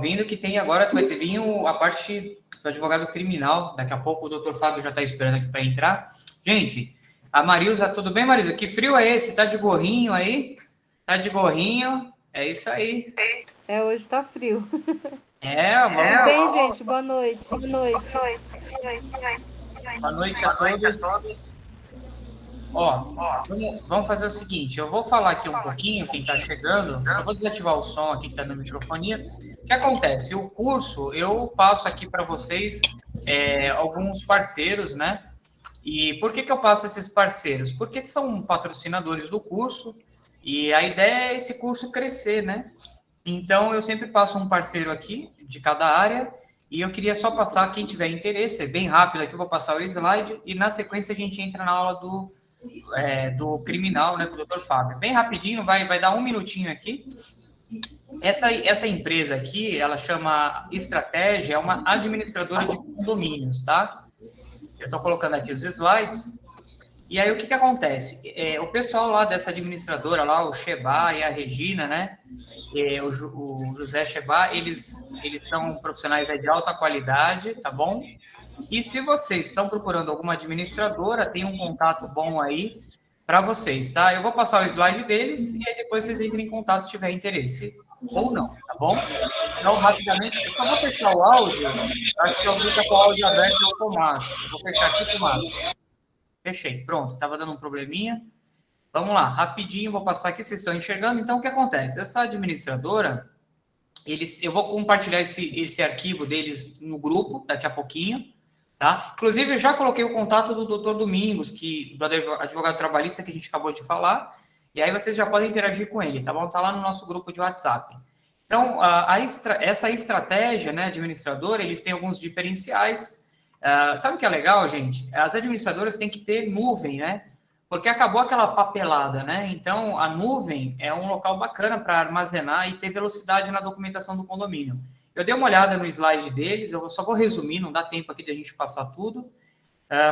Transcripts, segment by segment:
Vindo que tem agora, vai ter vindo a parte do advogado criminal. Daqui a pouco o doutor Fábio já está esperando aqui para entrar. Gente, a Marilza, tudo bem, Marilza? Que frio é esse? Tá de gorrinho aí? Tá de gorrinho? É isso aí. Hoje tá frio. Vamos. Tudo bem, gente? Boa noite. Boa noite. Boa noite a todos. Ó, vamos fazer o seguinte, eu vou falar aqui um pouquinho, quem está chegando, só vou desativar o som aqui que está na microfonia. O que acontece? O curso, eu passo aqui para vocês alguns parceiros, né? E por que eu passo esses parceiros? Porque são patrocinadores do curso e a ideia é esse curso crescer, né? Então, eu sempre passo um parceiro aqui de cada área e eu queria só passar, quem tiver interesse, é bem rápido aqui, eu vou passar o slide e na sequência a gente entra na aula do criminal, né, com o Dr. Fábio. Bem rapidinho, vai dar um minutinho aqui. Essa empresa aqui, ela chama Estratégia, é uma administradora de condomínios, tá? Eu estou colocando aqui os slides. E aí, o que acontece? O pessoal lá dessa administradora, lá, o Sheba e a Regina, né? O José Sheba, eles são profissionais de alta qualidade, tá bom? E se vocês estão procurando alguma administradora, tem um contato bom aí para vocês, tá? Eu vou passar o slide deles e aí depois vocês entrem em contato se tiver interesse ou não, tá bom? Então, rapidamente, eu só vou fechar o áudio. Acho que alguém está com o áudio aberto, é o Tomás. Vou fechar aqui, Tomás. Fechei, pronto. Estava dando um probleminha. Vamos lá, rapidinho, vou passar aqui, vocês estão enxergando. Então, o que acontece? Essa administradora, eu vou compartilhar esse arquivo deles no grupo daqui a pouquinho, tá? Inclusive, eu já coloquei o contato do Dr. Domingos, do advogado trabalhista que a gente acabou de falar, e aí vocês já podem interagir com ele, tá bom? Tá lá no nosso grupo de WhatsApp. Então, essa estratégia, né, administradora, eles têm alguns diferenciais. Sabe o que é legal, gente? As administradoras têm que ter nuvem, né? Porque acabou aquela papelada, né? Então, a nuvem é um local bacana para armazenar e ter velocidade na documentação do condomínio. Eu dei uma olhada no slide deles, eu só vou resumir, não dá tempo aqui de a gente passar tudo,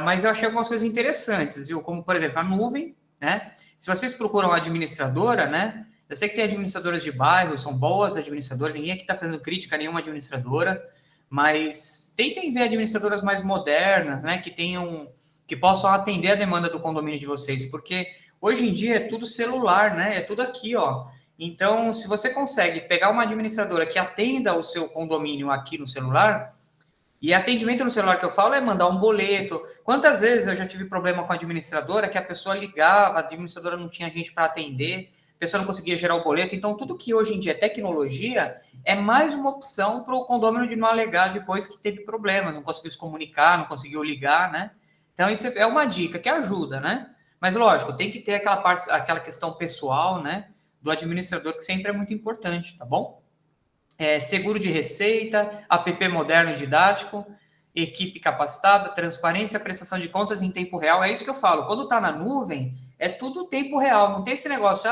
mas eu achei algumas coisas interessantes, viu? Como, por exemplo, a nuvem, né? Se vocês procuram administradora, né? Eu sei que tem administradoras de bairro, são boas administradoras, ninguém aqui está fazendo crítica a nenhuma administradora, mas tentem ver administradoras mais modernas, né? Que possam atender a demanda do condomínio de vocês, porque hoje em dia é tudo celular, né? É tudo aqui, ó. Então, se você consegue pegar uma administradora que atenda o seu condomínio aqui no celular, e atendimento no celular que eu falo é mandar um boleto. Quantas vezes eu já tive problema com a administradora que a pessoa ligava, a administradora não tinha gente para atender, a pessoa não conseguia gerar o boleto. Então, tudo que hoje em dia é tecnologia é mais uma opção para o condomínio de não alegar depois que teve problemas, não conseguiu se comunicar, não conseguiu ligar, né? Então, isso é uma dica que ajuda, né? Mas, lógico, tem que ter aquela questão pessoal, né? Do administrador, que sempre é muito importante, tá bom? Seguro de receita, app moderno e didático, equipe capacitada, transparência, prestação de contas em tempo real. É isso que eu falo. Quando está na nuvem, é tudo tempo real. Não tem esse negócio,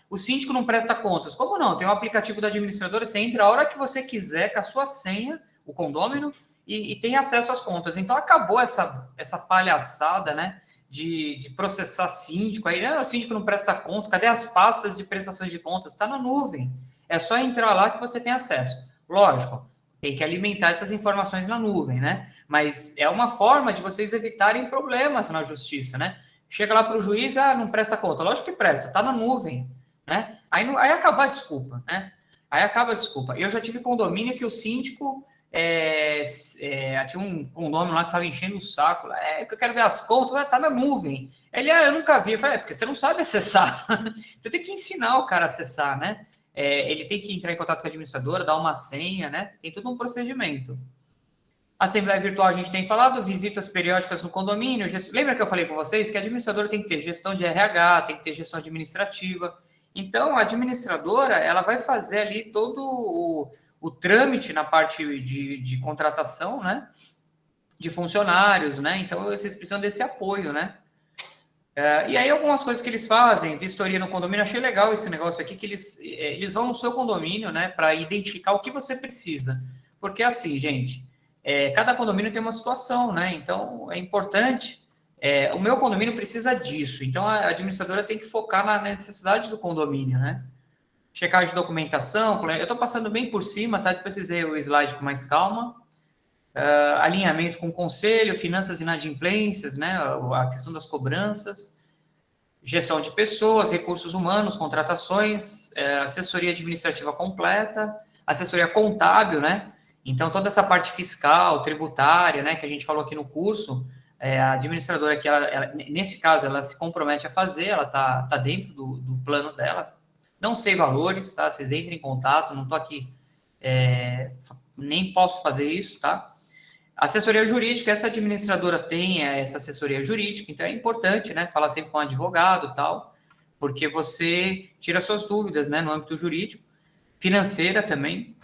o síndico não presta contas. Como não? Tem um aplicativo da administradora, você entra a hora que você quiser com a sua senha, o condômino, e tem acesso às contas. Então, acabou essa palhaçada, né? De processar síndico. Aí, o síndico não presta contas. Cadê as pastas de prestações de contas? Está na nuvem. É só entrar lá que você tem acesso. Lógico, tem que alimentar essas informações na nuvem, né? Mas é uma forma de vocês evitarem problemas na justiça, né? Chega lá para o juiz, não presta conta. Lógico que presta, tá na nuvem, né? Aí acaba a desculpa, né? Aí acaba a desculpa. Eu já tive condomínio que o síndico tinha um condomínio lá que estava enchendo o saco. Que eu quero ver as contas, tá na nuvem. Ele, eu nunca vi. Eu falei, porque você não sabe acessar. Você tem que ensinar o cara a acessar, né? Ele tem que entrar em contato com a administradora, dar uma senha, né? Tem todo um procedimento. Assembleia virtual a gente tem falado, visitas periódicas no condomínio. Lembra que eu falei com vocês que a administradora tem que ter gestão de RH, tem que ter gestão administrativa. Então, a administradora, ela vai fazer ali todo o trâmite na parte de contratação, né? De funcionários, né? Então, vocês precisam desse apoio, né? E aí, algumas coisas que eles fazem, vistoria no condomínio, achei legal esse negócio aqui, que eles vão no seu condomínio, né, para identificar o que você precisa. Porque assim, gente, cada condomínio tem uma situação, né? Então, é importante. O meu condomínio precisa disso. Então, a administradora tem que focar na necessidade do condomínio, né? checagem de documentação, eu estou passando bem por cima, tá? Depois vocês veem o slide com mais calma. Alinhamento com o conselho, finanças e inadimplências, né? A questão das cobranças, gestão de pessoas, recursos humanos, contratações, assessoria administrativa completa, assessoria contábil, né? Então, toda essa parte fiscal, tributária, né, que a gente falou aqui no curso, a administradora que nesse caso, ela se compromete a fazer, ela tá dentro do plano dela. Não sei valores, tá? Vocês entrem em contato, não estou aqui, nem posso fazer isso, tá? Assessoria jurídica, essa administradora tem essa assessoria jurídica, então é importante, né, falar sempre com um advogado e tal, porque você tira suas dúvidas, né, no âmbito jurídico, financeira também,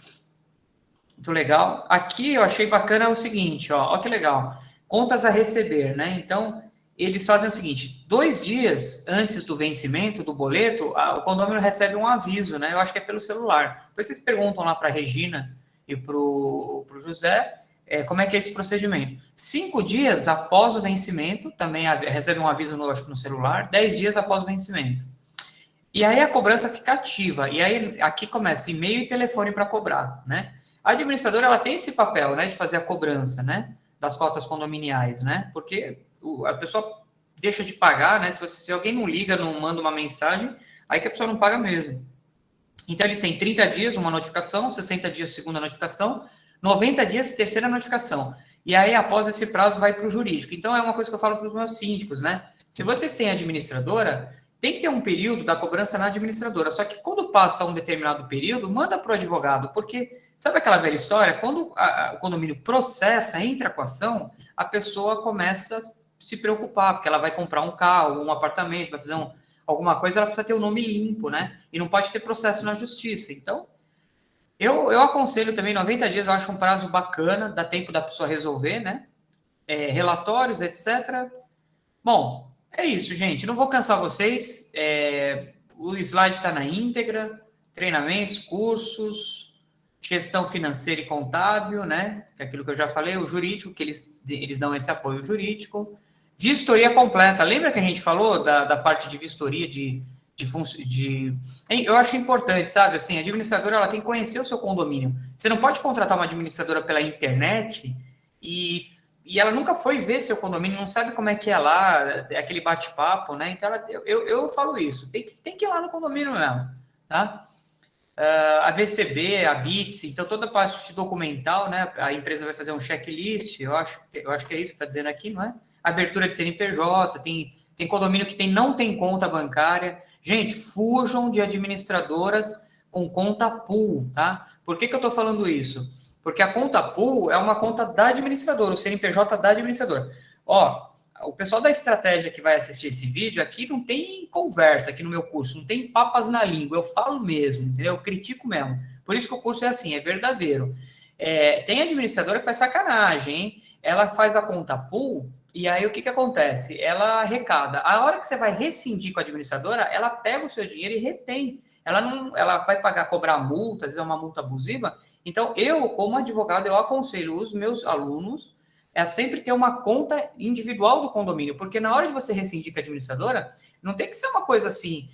muito legal. Aqui eu achei bacana o seguinte, ó que legal, contas a receber, né, então eles fazem o seguinte, 2 dias antes do vencimento do boleto, o condomínio recebe um aviso, né, eu acho que é pelo celular, depois vocês perguntam lá para a Regina e para o José, como é que é esse procedimento? 5 dias após o vencimento, também recebe um aviso no celular, 10 dias após o vencimento. E aí a cobrança fica ativa, e aí aqui começa e-mail e telefone para cobrar, né? A administradora, ela tem esse papel, né, de fazer a cobrança, né, das cotas condominiais, né, porque a pessoa deixa de pagar, né, se alguém não liga, não manda uma mensagem, aí que a pessoa não paga mesmo. Então, eles têm 30 dias, uma notificação, 60 dias, segunda notificação, 90 dias, terceira notificação. E aí, após esse prazo, vai para o jurídico. Então, é uma coisa que eu falo para os meus síndicos, né? Se vocês têm administradora, tem que ter um período da cobrança na administradora. Só que quando passa um determinado período, manda para o advogado, porque sabe aquela velha história? Quando o condomínio processa, entra com a ação, a pessoa começa a se preocupar, porque ela vai comprar um carro, um apartamento, vai fazer alguma coisa, ela precisa ter o nome limpo, né? E não pode ter processo na justiça. Então, eu aconselho também 90 dias, eu acho um prazo bacana, dá tempo da pessoa resolver, né? Relatórios, etc. Bom, é isso, gente. Não vou cansar vocês. O slide está na íntegra. Treinamentos, cursos, gestão financeira e contábil, né? Que é aquilo que eu já falei, o jurídico, que eles dão esse apoio jurídico. Vistoria completa. Lembra que a gente falou da parte de vistoria eu acho importante, sabe? Assim, a administradora, ela tem que conhecer o seu condomínio. Você não pode contratar uma administradora pela internet e ela nunca foi ver seu condomínio, não sabe como é que é lá, aquele bate-papo, né? Então, eu falo isso, tem que ir lá no condomínio mesmo, tá? A VCB, a BITS, então toda a parte documental, né? A empresa vai fazer um checklist, eu acho que é isso que está dizendo aqui, não é? Abertura de CNPJ, tem condomínio que não tem conta bancária. Gente, fujam de administradoras com conta pool, tá? Por que eu estou falando isso? Porque a conta pool é uma conta da administradora, o CNPJ da administradora. Ó, o pessoal da estratégia que vai assistir esse vídeo, aqui não tem conversa, aqui no meu curso, não tem papas na língua, eu falo mesmo, entendeu? Eu critico mesmo. Por isso que o curso é assim, é verdadeiro. Tem administradora que faz sacanagem, hein? Ela faz a conta pool, e aí o que acontece? Ela arrecada. A hora que você vai rescindir com a administradora, ela pega o seu dinheiro e retém. Ela vai cobrar multa, às vezes é uma multa abusiva. Então, eu, como advogado, eu aconselho os meus alunos a sempre ter uma conta individual do condomínio, porque na hora de você rescindir com a administradora, não tem que ser uma coisa assim,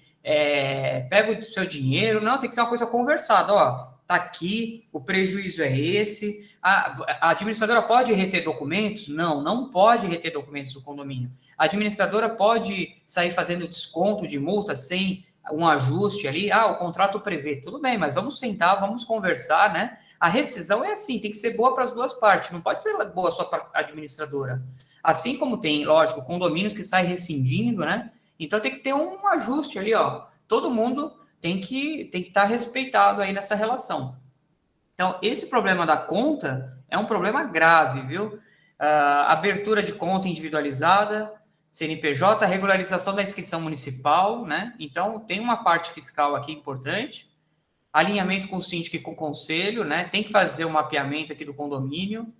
pega o seu dinheiro, não, tem que ser uma coisa conversada, ó, tá aqui, o prejuízo é esse. A administradora pode reter documentos? Não pode reter documentos do condomínio. A administradora pode sair fazendo desconto de multa sem um ajuste ali. O contrato prevê. Tudo bem, mas vamos sentar, vamos conversar, né? A rescisão é assim, tem que ser boa para as duas partes, não pode ser boa só para a administradora. Assim como tem, lógico, condomínios que saem rescindindo, né? Então tem que ter um ajuste ali, ó. Todo mundo tem que estar respeitado aí nessa relação. Então, esse problema da conta é um problema grave, viu? Abertura de conta individualizada, CNPJ, regularização da inscrição municipal, né? Então, tem uma parte fiscal aqui importante, alinhamento com o síndico e com o conselho, né? Tem que fazer o mapeamento aqui do condomínio,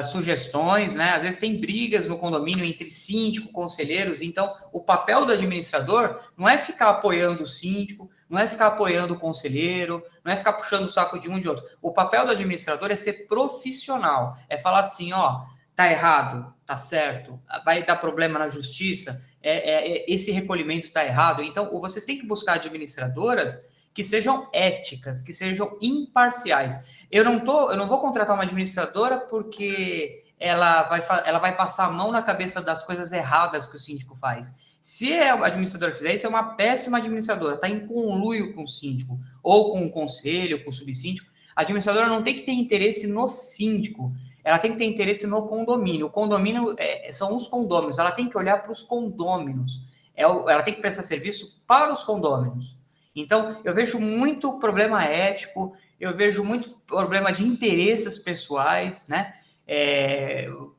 sugestões, né? Às vezes tem brigas no condomínio entre síndico, conselheiros, então o papel do administrador não é ficar apoiando o síndico, não é ficar apoiando o conselheiro, não é ficar puxando o saco de um e de outro. O papel do administrador é ser profissional, é falar assim, ó, tá errado, tá certo, vai dar problema na justiça, esse recolhimento tá errado. Então, vocês têm que buscar administradoras que sejam éticas, que sejam imparciais. Eu não vou contratar uma administradora porque ela vai passar a mão na cabeça das coisas erradas que o síndico faz. Se a administradora fizer isso, é uma péssima administradora, está em conluio com o síndico, ou com o conselho, com o subsíndico. A administradora não tem que ter interesse no síndico, ela tem que ter interesse no condomínio. O condomínio são os condôminos, ela tem que olhar para os condôminos, ela tem que prestar serviço para os condôminos. Então, eu vejo muito problema ético, eu vejo muito problema de interesses pessoais, né?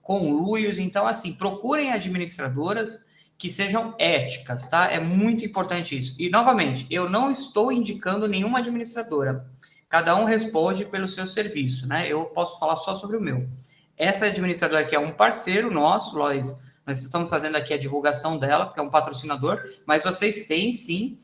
Conluios. Então, assim, procurem administradoras que sejam éticas, tá? É muito importante isso. E, novamente, eu não estou indicando nenhuma administradora. Cada um responde pelo seu serviço, né? Eu posso falar só sobre o meu. Essa administradora aqui é um parceiro nosso, nós estamos fazendo aqui a divulgação dela, porque é um patrocinador, mas vocês têm, sim,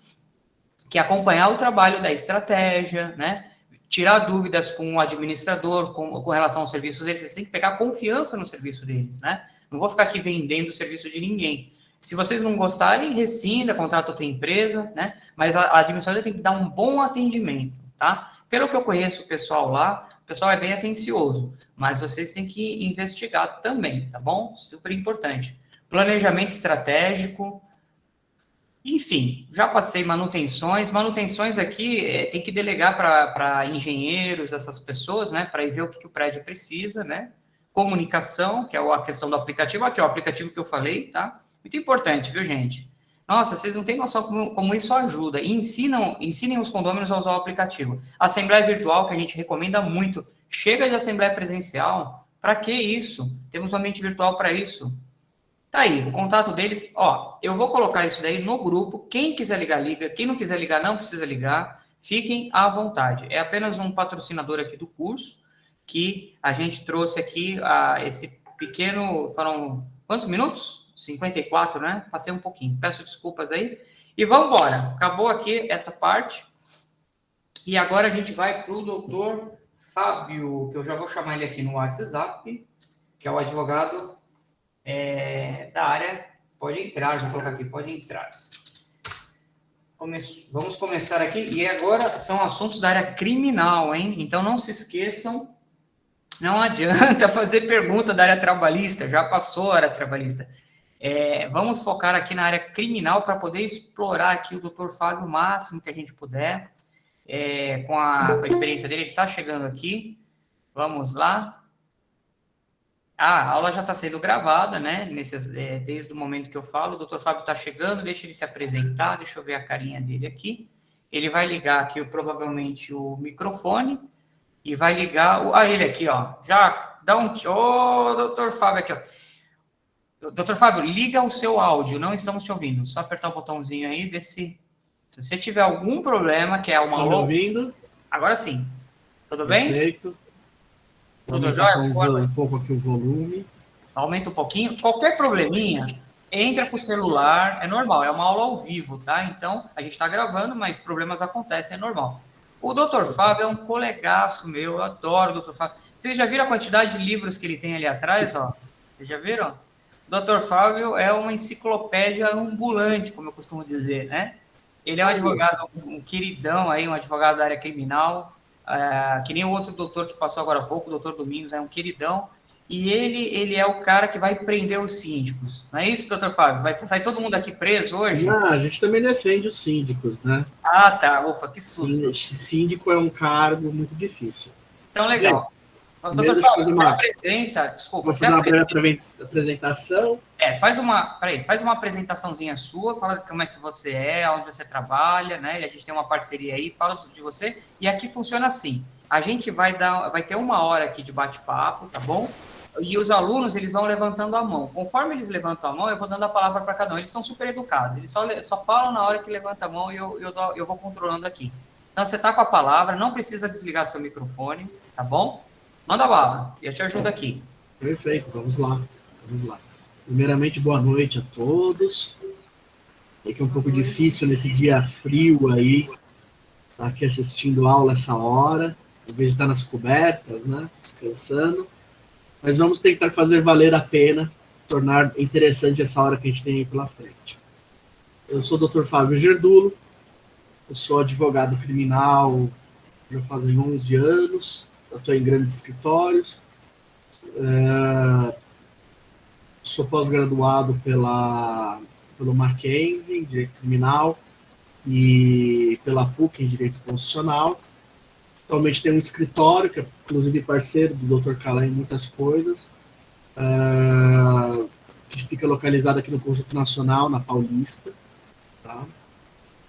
que acompanhar o trabalho da estratégia, né? Tirar dúvidas com o administrador com relação aos serviços deles. Vocês têm que pegar confiança no serviço deles, né? Não vou ficar aqui vendendo o serviço de ninguém. Se vocês não gostarem, rescinda, contrata outra empresa, né? Mas a administradora tem que dar um bom atendimento, tá? Pelo que eu conheço o pessoal lá, o pessoal é bem atencioso, mas vocês têm que investigar também, tá bom? Super importante. Planejamento estratégico. Enfim, já passei manutenções aqui tem que delegar para engenheiros, essas pessoas, né, para ir ver o que o prédio precisa, né, comunicação, que é a questão do aplicativo, aqui, ó, o aplicativo que eu falei, tá, muito importante, viu, gente? Nossa, vocês não têm noção como isso ajuda, e ensinem os condôminos a usar o aplicativo. Assembleia virtual, que a gente recomenda muito, chega de assembleia presencial, para que isso? Temos um ambiente virtual para isso. Tá aí, o contato deles, ó, eu vou colocar isso daí no grupo, quem quiser ligar, liga, quem não quiser ligar, não precisa ligar, fiquem à vontade. É apenas um patrocinador aqui do curso, que a gente trouxe aqui esse pequeno, foram quantos minutos? 54, né? Passei um pouquinho, peço desculpas aí. E vamos embora, acabou aqui essa parte, e agora a gente vai para o doutor Fábio, que eu já vou chamar ele aqui no WhatsApp, que é o advogado da área, pode entrar, vou colocar aqui, pode entrar. Vamos começar aqui, e agora são assuntos da área criminal, hein? Então não se esqueçam, não adianta fazer pergunta da área trabalhista, já passou a área trabalhista. Vamos focar aqui na área criminal para poder explorar aqui o doutor Fábio o máximo que a gente puder, com a experiência dele. Ele está chegando aqui, vamos lá. A aula já está sendo gravada, né? Desde o momento que eu falo, o doutor Fábio está chegando, deixa ele se apresentar, deixa eu ver a carinha dele aqui. Ele vai ligar aqui, provavelmente, o microfone e vai ligar... ele aqui, ó. Já dá um... doutor Fábio aqui, ó. Doutor Fábio, liga o seu áudio, não estamos te ouvindo. Só apertar o botãozinho aí, ver se você tiver algum problema, que é uma... Tá me ouvindo? Agora sim. Tudo bem? Perfeito. Tudo jóia? Um pouco aqui o volume. Aumenta um pouquinho. Qualquer probleminha, entra com o celular, é normal, é uma aula ao vivo, tá? Então, a gente está gravando, mas problemas acontecem, é normal. O doutor Fábio é um colegaço meu, eu adoro o doutor Fábio. Vocês já viram a quantidade de livros que ele tem ali atrás, ó? Vocês já viram? O doutor Fábio é uma enciclopédia ambulante, como eu costumo dizer, né? Ele é um advogado, um queridão aí, um advogado da área criminal, que nem o outro doutor que passou agora há pouco, o doutor Domingos, é um queridão, e ele é o cara que vai prender os síndicos. Não é isso, doutor Fábio? Vai sair todo mundo aqui preso hoje? Não, a gente também defende os síndicos, né? Ah, tá. Ufa, que susto. Síndico é um cargo muito difícil. Então, legal. Doutor Fábio, você apresenta... Desculpa, você apresenta a apresentação? Faz uma apresentaçãozinha sua, fala como é que você é, onde você trabalha, né? A gente tem uma parceria aí, fala de você. E aqui funciona assim, a gente vai ter 1 hora aqui de bate-papo, tá bom? E os alunos, eles vão levantando a mão. Conforme eles levantam a mão, eu vou dando a palavra para cada um. Eles são super educados, eles só falam na hora que levanta a mão e eu vou controlando aqui. Então, você tá com a palavra, não precisa desligar seu microfone, tá bom? Manda bala, eu te ajudo aqui. Perfeito, vamos lá. Primeiramente, boa noite a todos. É que é um pouco difícil nesse dia frio aí, estar aqui assistindo aula essa hora, em vez de estar nas cobertas, né, descansando. Mas vamos tentar fazer valer a pena, tornar interessante essa hora que a gente tem aí pela frente. Eu sou o Dr. Fábio Gerdulo, Eu sou advogado criminal já fazem 11 anos, eu estou em grandes escritórios, sou pós-graduado pelo Mackenzie em Direito Criminal e pela PUC em Direito Constitucional. Atualmente tenho um escritório, que é inclusive parceiro do Dr. Calé em muitas coisas, que fica localizado aqui no Conjunto Nacional, na Paulista. Tá?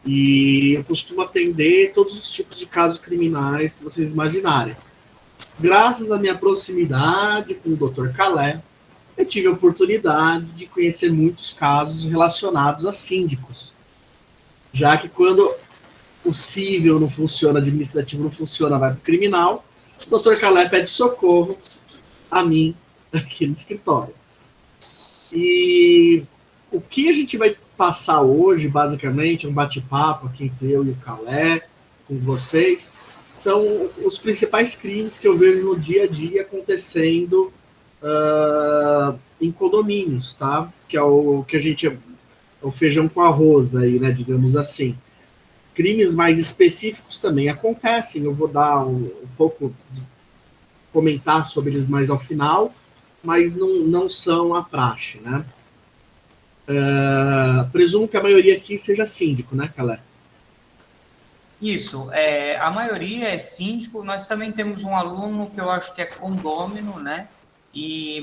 E eu costumo atender todos os tipos de casos criminais que vocês imaginarem. Graças à minha proximidade com o Dr. Calé, eu tive a oportunidade de conhecer muitos casos relacionados a síndicos. Já que quando o civil não funciona, administrativo não funciona, vai para o criminal, o Dr. Calé pede socorro a mim aqui no escritório. E o que a gente vai passar hoje, basicamente, um bate-papo aqui entre eu e o Calé, com vocês, são os principais crimes que eu vejo no dia a dia acontecendo em condomínios, tá? Que é o que a gente é o feijão com arroz aí, né, digamos assim. Crimes mais específicos também acontecem, eu vou dar um pouco de comentar sobre eles mais ao final, mas não são a praxe, né? Presumo que a maioria aqui seja síndico, né, Calé? Isso, a maioria é síndico, nós também temos um aluno que eu acho que é condômino, né?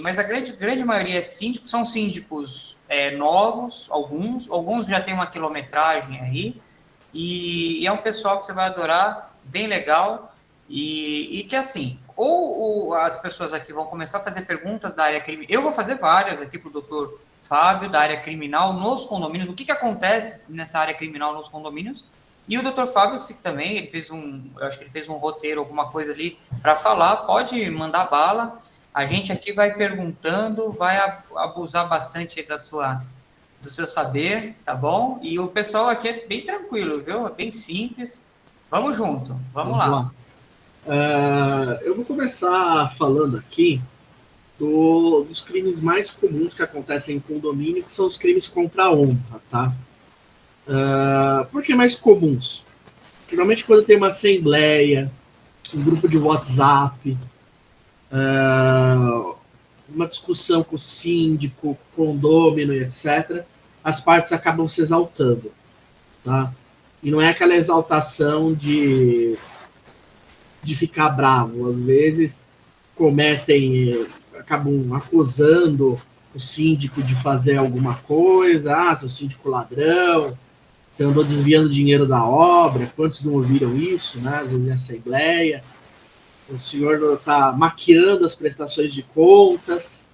Mas a grande maioria é síndico, são síndicos novos, alguns já têm uma quilometragem aí, e é um pessoal que você vai adorar, bem legal, e que assim, ou as pessoas aqui vão começar a fazer perguntas da área criminal, eu vou fazer várias aqui para o doutor Fábio, da área criminal nos condomínios, o que acontece nessa área criminal nos condomínios, e o doutor Fábio também, eu acho que ele fez um roteiro, alguma coisa ali para falar, pode mandar bala, a gente aqui vai perguntando, vai abusar bastante do seu saber, tá bom? E o pessoal aqui é bem tranquilo, viu? É bem simples. Vamos junto, vamos lá. Eu vou começar falando aqui dos crimes mais comuns que acontecem em condomínio, que são os crimes contra a honra, tá? Por que mais comuns? Geralmente quando tem uma assembleia, um grupo de WhatsApp, uma discussão com o síndico, condômino, etc., as partes acabam se exaltando, tá? E não é aquela exaltação de ficar bravo. Às vezes acabam acusando o síndico de fazer alguma coisa, seu síndico ladrão, você andou desviando dinheiro da obra, quantos não ouviram isso, né? Às vezes em assembleia, o senhor está maquiando as prestações de contas,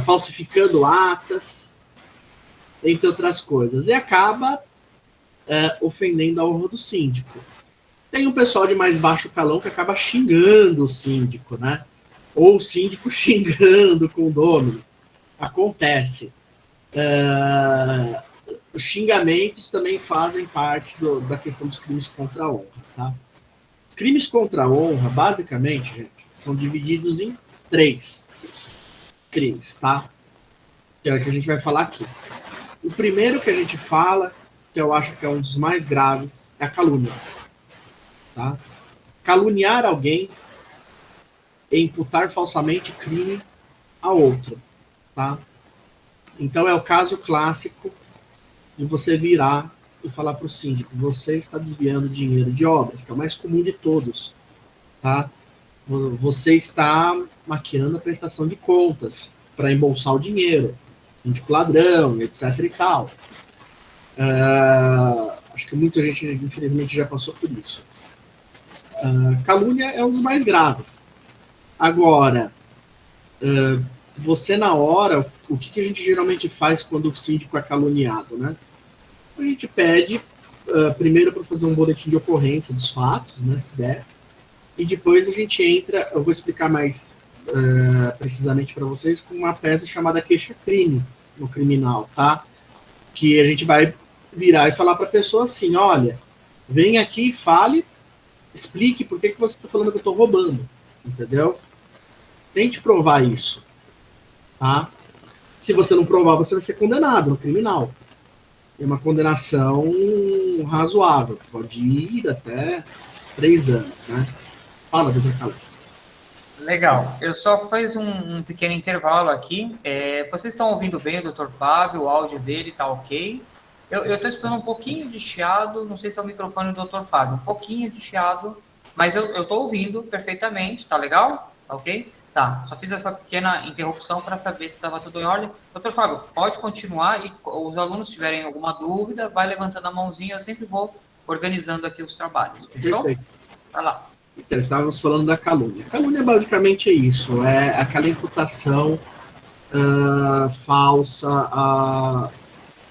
falsificando atas, entre outras coisas, e acaba ofendendo a honra do síndico. Tem um pessoal de mais baixo calão que acaba xingando o síndico, né? Ou o síndico xingando o condômino. Acontece. Os xingamentos também fazem parte da questão dos crimes contra a honra, tá? Os crimes contra a honra, basicamente, gente, são divididos em 3 crimes, tá? Que é o que a gente vai falar aqui. O primeiro que a gente fala, que eu acho que é um dos mais graves, é a calúnia. Tá? Caluniar alguém e imputar falsamente crime a outro. Tá? Então é o caso clássico de você virar e falar para o síndico: você está desviando dinheiro de obras, que é o mais comum de todos. Tá? Você está maquiando a prestação de contas para embolsar o dinheiro, síndico ladrão, etc. e tal. Acho que muita gente, infelizmente, já passou por isso. Calúnia é um dos mais graves. Agora, você na hora, o que a gente geralmente faz quando o síndico é caluniado, né? A gente pede primeiro para fazer um boletim de ocorrência dos fatos, né, se der, e depois a gente entra, eu vou explicar mais precisamente para vocês, com uma peça chamada queixa-crime no criminal, tá? Que a gente vai virar e falar para a pessoa assim: olha, vem aqui e fale, explique por que você está falando que eu estou roubando, entendeu? Tente provar isso, tá? Se você não provar, você vai ser condenado no criminal. é uma condenação razoável, pode ir até 3 anos, né? Fala, doutor Carlos. Legal. Eu só fiz um pequeno intervalo aqui. Vocês estão ouvindo bem o doutor Fábio? O áudio dele está ok? Eu estou escutando um pouquinho de chiado, não sei se é o microfone do doutor Fábio, um pouquinho de chiado, mas eu estou ouvindo perfeitamente, tá legal? Tá ok? Tá, só fiz essa pequena interrupção para saber se estava tudo em ordem. Doutor Fábio, pode continuar e os alunos tiverem alguma dúvida, vai levantando a mãozinha, eu sempre vou organizando aqui os trabalhos. Fechou? Perfeito. Vai lá. Então, estávamos falando da calúnia. Calúnia basicamente é isso, é aquela imputação falsa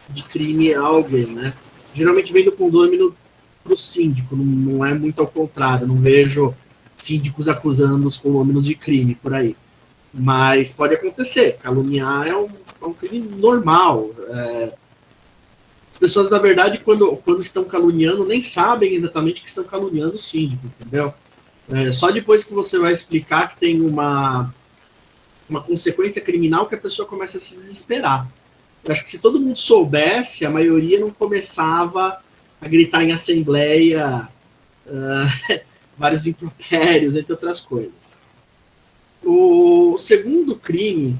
de crime a alguém, né? Geralmente vem do condômino para o síndico, não é muito ao contrário, não vejo síndicos acusando os condôminos de crime por aí. Mas pode acontecer, caluniar é um crime normal. As pessoas, na verdade, quando estão caluniando, nem sabem exatamente que estão caluniando o síndico, entendeu? Só depois que você vai explicar que tem uma consequência criminal que a pessoa começa a se desesperar. Eu acho que se todo mundo soubesse, a maioria não começava a gritar em assembleia vários impropérios, entre outras coisas. O segundo crime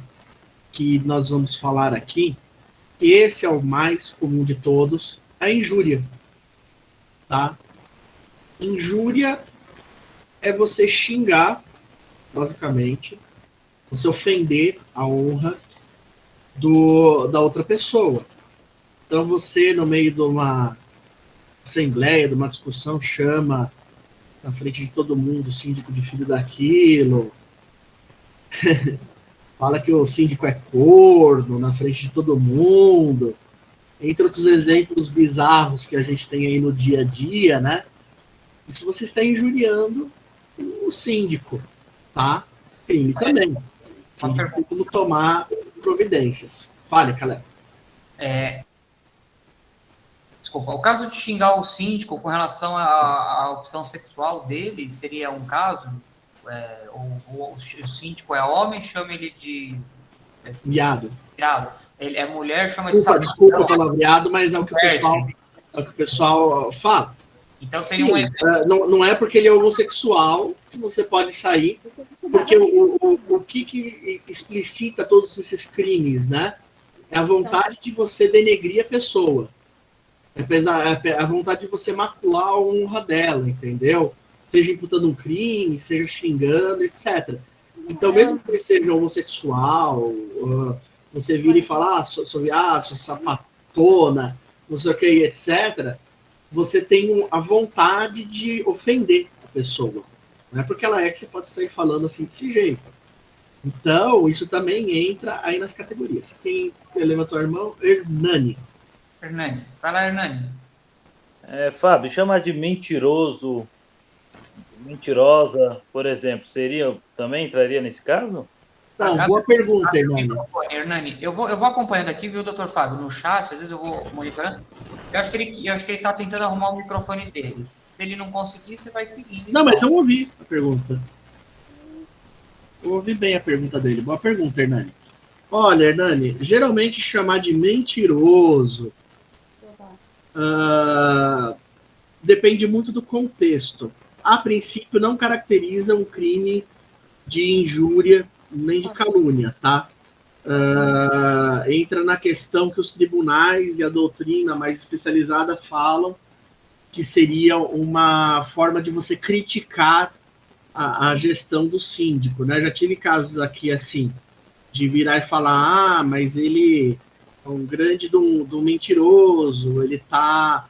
que nós vamos falar aqui, esse é o mais comum de todos, é a injúria. Tá? Injúria é você xingar, basicamente, você ofender a honra da outra pessoa. Então você, no meio de uma assembleia, de uma discussão, chama na frente de todo mundo o síndico de filho daquilo, fala que o síndico é corno na frente de todo mundo, entre outros exemplos bizarros que a gente tem aí no dia a dia, né? Isso você está injuriando o síndico, tá? Crime também. O síndico tem como tomar providências. Fale, Caleb. Desculpa, o caso de xingar o síndico com relação à opção sexual dele seria um caso? O síndico é homem, chama ele de... Viado. Ele é mulher, chama de sapatão. Desculpa o palavreado, mas é o que o pessoal fala. Então seria um exemplo. Não é porque ele é homossexual que você pode sair, porque o que explicita todos esses crimes, né? É a vontade de você denegrir a pessoa. É a vontade de você macular a honra dela, entendeu? Seja imputando um crime, seja xingando, etc. Então, mesmo que ele seja homossexual, você vira e fala, sou viado, sou sapatona, não sei o que, etc., você tem a vontade de ofender a pessoa. Não é porque ela é que você pode sair falando assim desse jeito. Então, isso também entra aí nas categorias. Quem levantou a mão? Hernani. Hernani. Vai lá, Hernani. Fábio, chamar de mentiroso, mentirosa, por exemplo, também entraria nesse caso? Não, boa pergunta, Hernani. Eu vou acompanhando aqui, viu, doutor Fábio, no chat, às vezes eu vou monitorando. Eu acho que ele está tentando arrumar o microfone dele. Se ele não conseguir, você vai seguindo. Não, mas eu ouvi a pergunta. Eu ouvi bem a pergunta dele. Boa pergunta, Hernani. Olha, Hernani, geralmente chamar de mentiroso depende muito do contexto. A princípio, não caracteriza um crime de injúria nem de calúnia, tá? Entra na questão que os tribunais e a doutrina mais especializada falam que seria uma forma de você criticar a gestão do síndico, né? Já tive casos aqui assim, de virar e falar, mas ele é um grande do mentiroso, ele tá...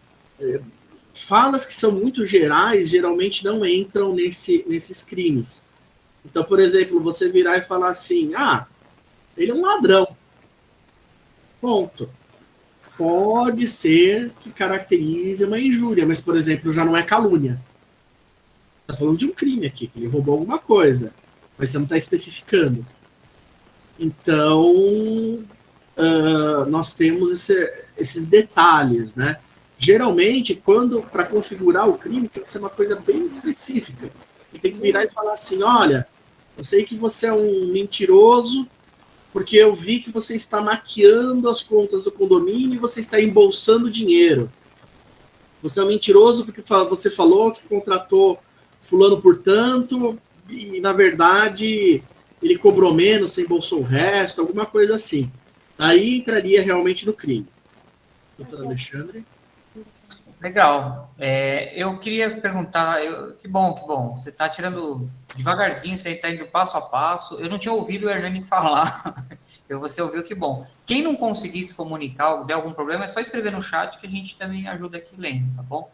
falas que são muito gerais, geralmente não entram nesses crimes. Então, por exemplo, você virar e falar assim, ele é um ladrão. Ponto. Pode ser que caracterize uma injúria, mas, por exemplo, já não é calúnia. Está falando de um crime aqui, que ele roubou alguma coisa, mas você não está especificando. Então, nós temos esses detalhes, né? Geralmente, para configurar o crime, tem que ser uma coisa bem específica. E tem que virar e falar assim, olha, eu sei que você é um mentiroso porque eu vi que você está maquiando as contas do condomínio e você está embolsando dinheiro. Você é um mentiroso porque você falou que contratou fulano por tanto e, na verdade, ele cobrou menos, você embolsou o resto, alguma coisa assim. Aí entraria realmente no crime. Doutor Alexandre? Legal. Eu queria perguntar, que bom. Você está tirando devagarzinho, você está indo passo a passo. Eu não tinha ouvido o Hernani falar. Você ouviu, que bom. Quem não conseguir se comunicar ou der algum problema, é só escrever no chat que a gente também ajuda aqui lendo, tá bom?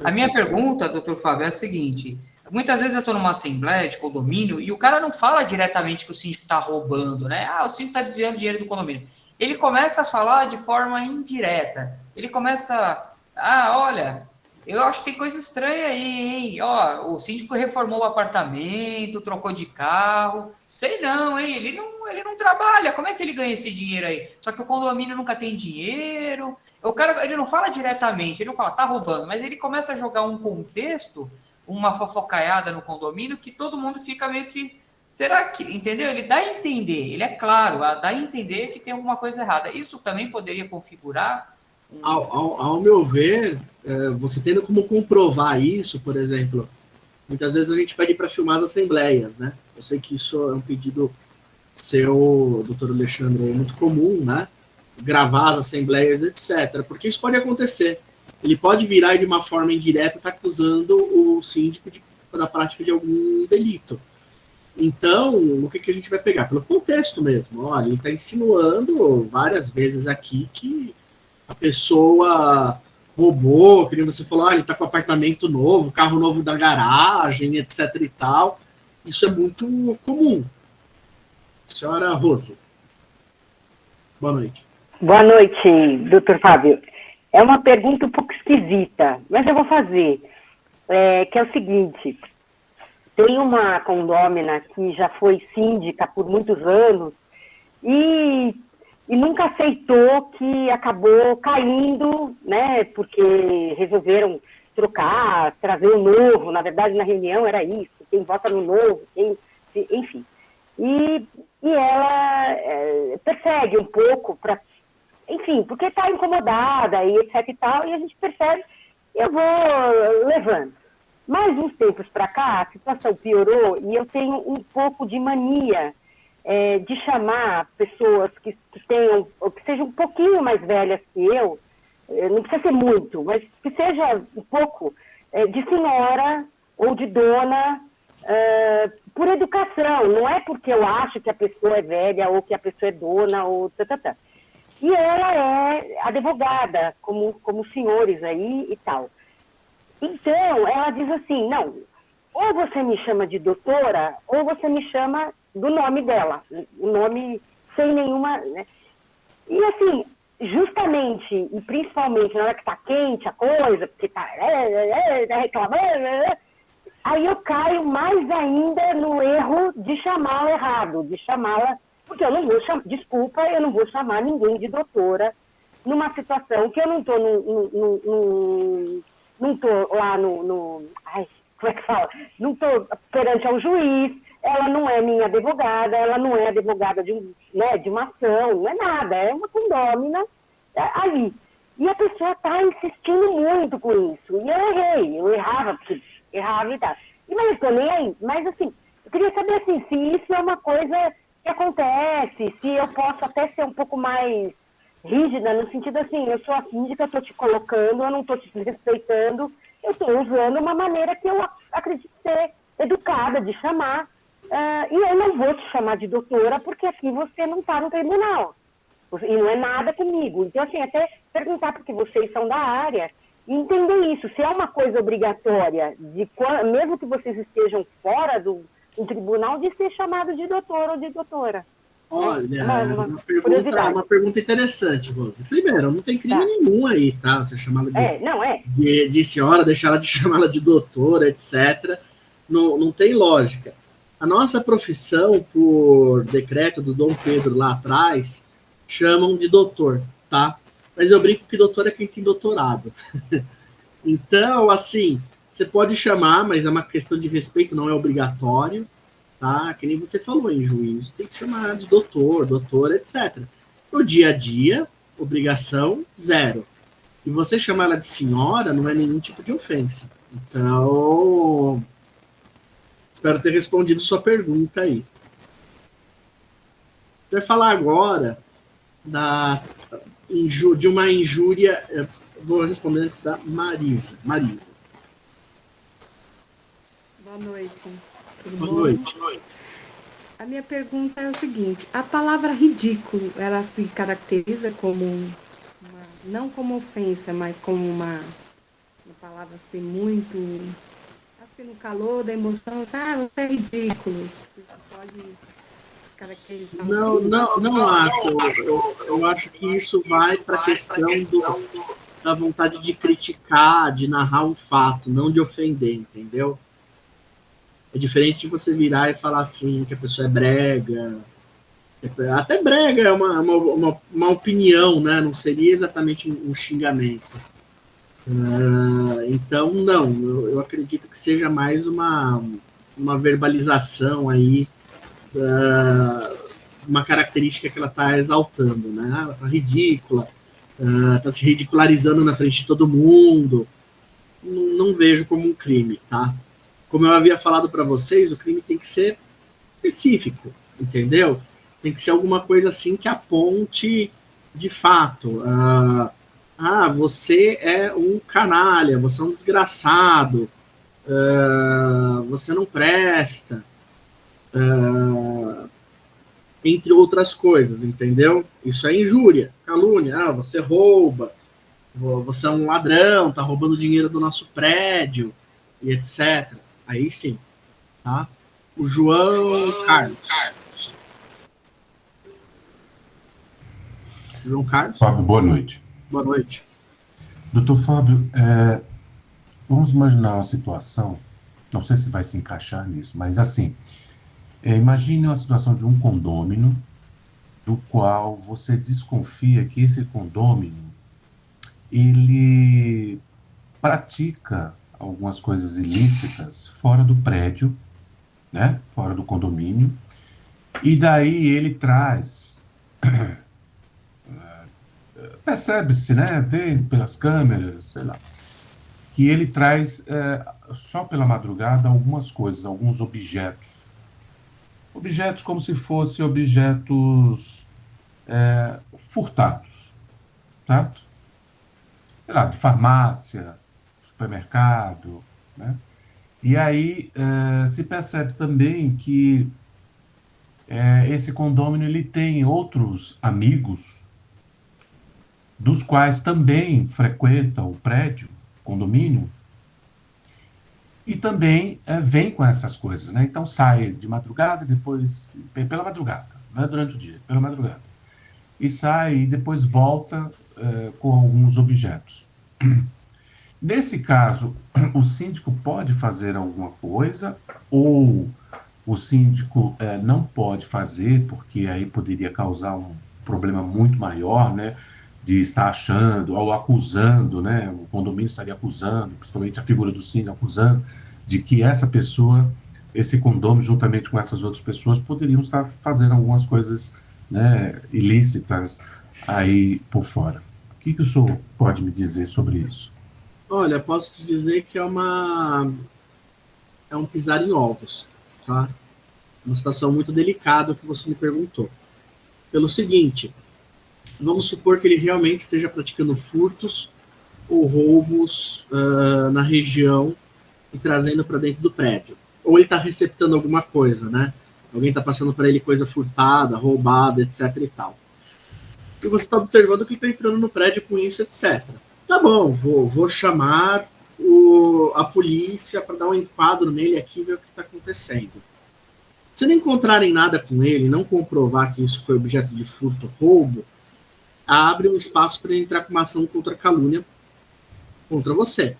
A minha pergunta, doutor Fábio, é a seguinte. Muitas vezes eu estou numa assembleia de condomínio e o cara não fala diretamente que o síndico está roubando, né? O síndico está desviando dinheiro do condomínio. Ele começa a falar de forma indireta. Ele começa... olha, eu acho que tem coisa estranha aí, hein? O síndico reformou o apartamento, trocou de carro. Sei não, hein? Ele não trabalha. Como é que ele ganha esse dinheiro aí? Só que o condomínio nunca tem dinheiro. O cara, ele não fala diretamente, ele não fala, tá roubando, mas ele começa a jogar um contexto, uma fofocaiada no condomínio, que todo mundo fica meio que... Será que... Entendeu? Ele dá a entender, ele é claro, dá a entender que tem alguma coisa errada. Isso também poderia configurar... Ao meu ver, você tendo como comprovar isso, por exemplo, muitas vezes a gente pede para filmar as assembleias, né? Eu sei que isso é um pedido seu, doutor Alexandre, é muito comum, né? Gravar as assembleias, etc. Porque isso pode acontecer. Ele pode virar de uma forma indireta, tá acusando o síndico da prática de algum delito. Então, o que a gente vai pegar? Pelo contexto mesmo. Olha, ele está insinuando várias vezes aqui que a pessoa roubou, que nem você falou, ele está com apartamento novo, carro novo da garagem, etc e tal. Isso é muito comum. Senhora Rose. Boa noite. Boa noite, doutor Fábio. É uma pergunta um pouco esquisita, mas eu vou fazer. Que é o seguinte, tem uma condômina que já foi síndica por muitos anos e nunca aceitou, que acabou caindo, né, porque resolveram trocar, trazer o novo. Na verdade, na reunião era isso, quem vota no novo, enfim. E ela persegue um pouco, enfim, porque está incomodada e etc e tal, e a gente percebe, eu vou levando. Mas uns tempos para cá, a situação piorou e eu tenho um pouco de mania de chamar pessoas que tenham, ou que sejam um pouquinho mais velhas que eu, não precisa ser muito, mas que seja um pouco de senhora ou de dona, por educação, não é porque eu acho que a pessoa é velha ou que a pessoa é dona ou tatatá. E ela é advogada, como os senhores aí e tal. Então, ela diz assim, não, ou você me chama de doutora, ou você me chama do nome dela, o nome sem nenhuma... Né? E assim, justamente, e principalmente na hora que tá quente a coisa, porque tá reclamando, aí eu caio mais ainda no erro de chamá-la errado, de chamá-la... Porque eu não vou chamar... Desculpa, eu não vou chamar ninguém de doutora numa situação que eu não tô não tô lá ai, como é que fala? Não tô perante ao juiz, ela não é minha advogada, ela não é advogada de uma ação, não é nada, é uma condômina ali. E a pessoa está insistindo muito com isso. E eu errava, porque errava e tal. Mas eu estou nem aí. Mas assim, eu queria saber assim, se isso é uma coisa que acontece, se eu posso até ser um pouco mais rígida, no sentido assim, eu sou a síndica, eu estou te colocando, eu não estou te respeitando, eu estou usando uma maneira que eu acredito ser educada de chamar, e eu não vou te chamar de doutora, porque aqui você não está no tribunal, e não é nada comigo. Então, assim, até perguntar, porque vocês são da área, e entender isso, se é uma coisa obrigatória, mesmo que vocês estejam fora do tribunal, de ser chamado de doutor ou de doutora. Olha, uma pergunta interessante, Rose. Primeiro, não tem crime nenhum aí, tá? Você chamá-la de senhora, deixar ela de chamá-la de doutora, etc. Não tem lógica. A nossa profissão, por decreto do Dom Pedro lá atrás, chamam de doutor, tá? Mas eu brinco que doutor é quem tem doutorado. Então, assim, você pode chamar, mas é uma questão de respeito, não é obrigatório. tá? Que nem você falou em juízo, tem que chamar de doutor, doutora, etc. No dia a dia, obrigação, zero. E você chamar ela de senhora não é nenhum tipo de ofensa. Então, espero ter respondido sua pergunta aí. Vai falar agora de uma injúria. Vou responder antes da Marisa. Marisa. Boa noite. Tudo Boa bom? noite. A minha pergunta é o seguinte: a palavra ridículo, ela se caracteriza como não como ofensa, mas como uma palavra assim muito assim no calor da emoção, você é ridículo. Isso pode se caracterizar. Não acho. Eu acho que isso vai para a questão da vontade de criticar, de narrar um fato, não de ofender, entendeu? É diferente de você virar e falar assim, que a pessoa é brega. Até brega é uma opinião, né? Não seria exatamente um xingamento. Então, não. Eu acredito que seja mais uma verbalização aí, uma característica que ela está exaltando, né? Ela está ridícula, está se ridicularizando na frente de todo mundo. Não vejo como um crime, tá? Como eu havia falado para vocês, o crime tem que ser específico, entendeu? Tem que ser alguma coisa assim que aponte de fato. Você é um canalha, você é um desgraçado, você não presta, entre outras coisas, entendeu? Isso é injúria, calúnia, você rouba, você é um ladrão, tá roubando dinheiro do nosso prédio, e etc. Aí sim, tá? O João Carlos. João Carlos. Fábio, boa noite. Boa noite. Doutor Fábio, vamos imaginar uma situação, não sei se vai se encaixar nisso, mas assim, imagine uma situação de um condômino do qual você desconfia que esse condômino ele pratica algumas coisas ilícitas fora do prédio, né? Fora do condomínio, e daí ele traz, percebe-se, né? Vê pelas câmeras, sei lá, que ele traz só pela madrugada algumas coisas, alguns objetos como se fossem objetos furtados, certo? Sei lá, de farmácia, supermercado, né? E aí se percebe também que esse condômino ele tem outros amigos dos quais também frequentam o prédio, condomínio, e também vem com essas coisas, né? Então sai de madrugada, depois pela madrugada, não é durante o dia, pela madrugada, e sai e depois volta com alguns objetos. Nesse caso, o síndico pode fazer alguma coisa, ou o síndico não pode fazer, porque aí poderia causar um problema muito maior, né, de estar achando, ou acusando, né, o condomínio estaria acusando, principalmente a figura do síndico acusando, de que essa pessoa, esse condômino, juntamente com essas outras pessoas, poderiam estar fazendo algumas coisas, né, ilícitas aí por fora. O que o senhor pode me dizer sobre isso? Olha, posso te dizer que é um pisar em ovos, tá? Uma situação muito delicada que você me perguntou. Pelo seguinte, vamos supor que ele realmente esteja praticando furtos ou roubos na região e trazendo para dentro do prédio. Ou ele está receptando alguma coisa, né? Alguém está passando para ele coisa furtada, roubada, etc. e tal. E você está observando que ele está entrando no prédio com isso, etc. Tá bom, vou chamar a polícia para dar um enquadro nele aqui e ver o que está acontecendo. Se não encontrarem nada com ele, não comprovar que isso foi objeto de furto ou roubo, abre um espaço para ele entrar com uma ação contra a calúnia contra você.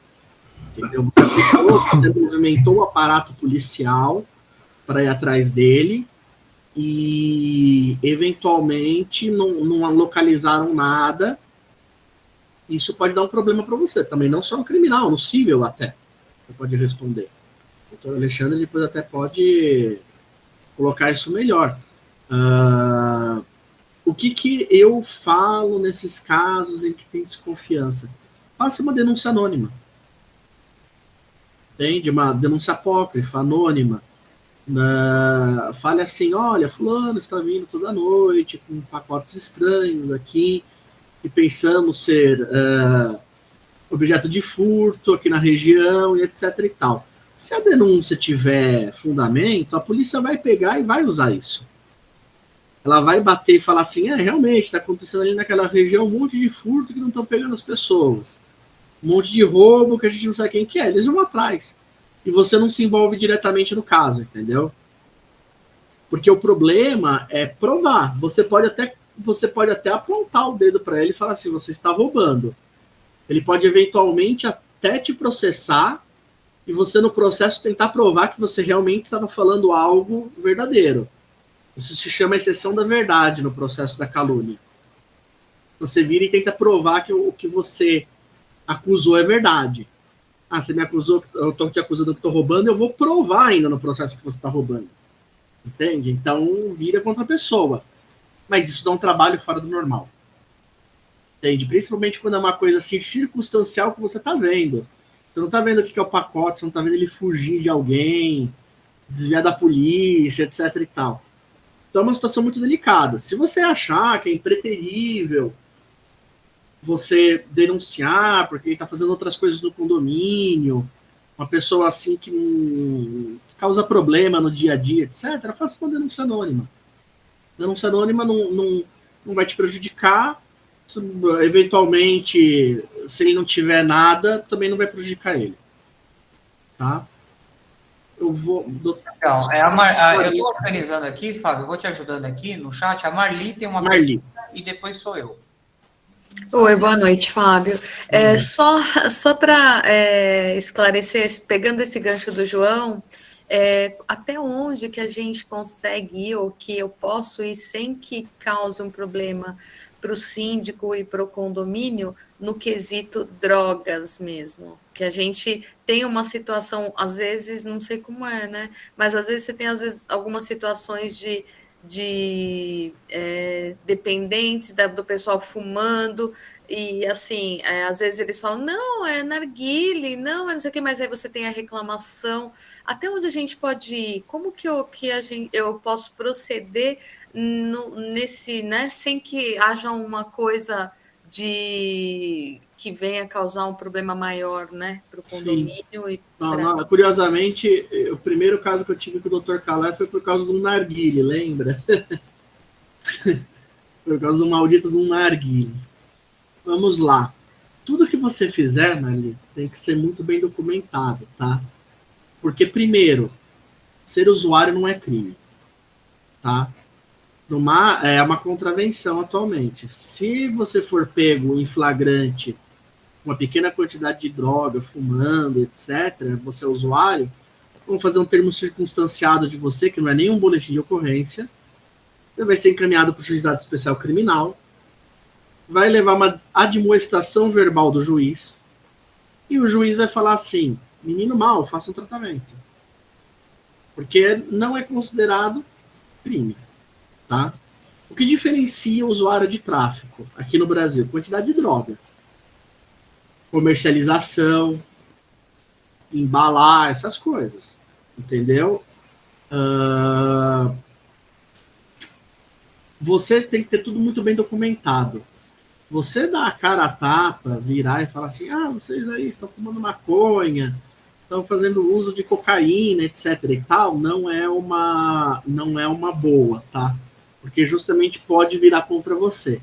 Entendeu? Você movimentou o aparato policial para ir atrás dele e, eventualmente, não localizaram nada. Isso pode dar um problema para você também, não só no criminal, no civil até. Você pode responder. O doutor Alexandre depois até pode colocar isso melhor. O que eu falo nesses casos em que tem desconfiança? Faça uma denúncia anônima. Entende? Uma denúncia apócrifa, anônima. Fale assim, olha, fulano está vindo toda noite com pacotes estranhos aqui e pensamos ser objeto de furto aqui na região e etc e tal. Se a denúncia tiver fundamento, a polícia vai pegar e vai usar isso. Ela vai bater e falar assim, realmente, está acontecendo ali naquela região um monte de furto que não estão pegando as pessoas. Um monte de roubo que a gente não sabe quem que é. Eles vão atrás. E você não se envolve diretamente no caso, entendeu? Porque o problema é provar. Você pode até apontar o dedo para ele e falar assim, você está roubando. Ele pode eventualmente até te processar e você no processo tentar provar que você realmente estava falando algo verdadeiro. Isso se chama exceção da verdade no processo da calúnia. Você vira e tenta provar que o que você acusou é verdade. Você me acusou, eu estou te acusando que estou roubando, eu vou provar ainda no processo que você está roubando. Entende? Então, vira contra a pessoa. Mas isso dá um trabalho fora do normal. Entende? Principalmente quando é uma coisa assim, circunstancial que você está vendo. Você não está vendo o que é o pacote, você não está vendo ele fugir de alguém, desviar da polícia, etc e tal. Então é uma situação muito delicada. Se você achar que é impreterível você denunciar porque ele está fazendo outras coisas no condomínio, uma pessoa assim que não causa problema no dia a dia, etc., faça uma denúncia anônima. Denúncia anônima não vai te prejudicar. Eventualmente, se ele não tiver nada, também não vai prejudicar ele. Tá? Eu vou... Então, eu estou organizando aqui, Fábio, eu vou te ajudando aqui no chat. A Marli tem uma pergunta e depois sou eu. Oi, boa noite, Fábio. Só para esclarecer, pegando esse gancho do João, até onde que a gente consegue ir, ou que eu posso ir sem que cause um problema para o síndico e para o condomínio, no quesito drogas mesmo? Que a gente tem uma situação, às vezes, não sei como é, né? Mas às vezes você tem, algumas situações de dependentes do pessoal fumando, e assim, às vezes eles falam, não, é narguile, não, é não sei o que, mas aí você tem a reclamação. Até onde a gente pode ir? Como que eu posso proceder nesse, né, sem que haja uma coisa que venha causar um problema maior, né, para o condomínio? E curiosamente, o primeiro caso que eu tive com o Dr. Calé foi por causa do narguile, lembra? Por causa do maldito do narguile. Vamos lá. Tudo que você fizer, Marli, tem que ser muito bem documentado, tá? Porque, primeiro, ser usuário não é crime, tá? É uma contravenção atualmente. Se você for pego em flagrante uma pequena quantidade de droga, fumando, etc., você é usuário, vão fazer um termo circunstanciado de você, que não é nenhum boletim de ocorrência, você vai ser encaminhado para o juizado especial criminal, vai levar uma admoestação verbal do juiz, e o juiz vai falar assim, menino mau, faça um tratamento. Porque não é considerado crime. Tá? O que diferencia o usuário de tráfico aqui no Brasil? Quantidade de droga. Comercialização, embalar, essas coisas. Entendeu? Você tem que ter tudo muito bem documentado. Você dá a cara a tapa, virar e falar assim, vocês aí estão fumando maconha, estão fazendo uso de cocaína, etc. e tal, não é uma boa, tá? Porque justamente pode virar contra você.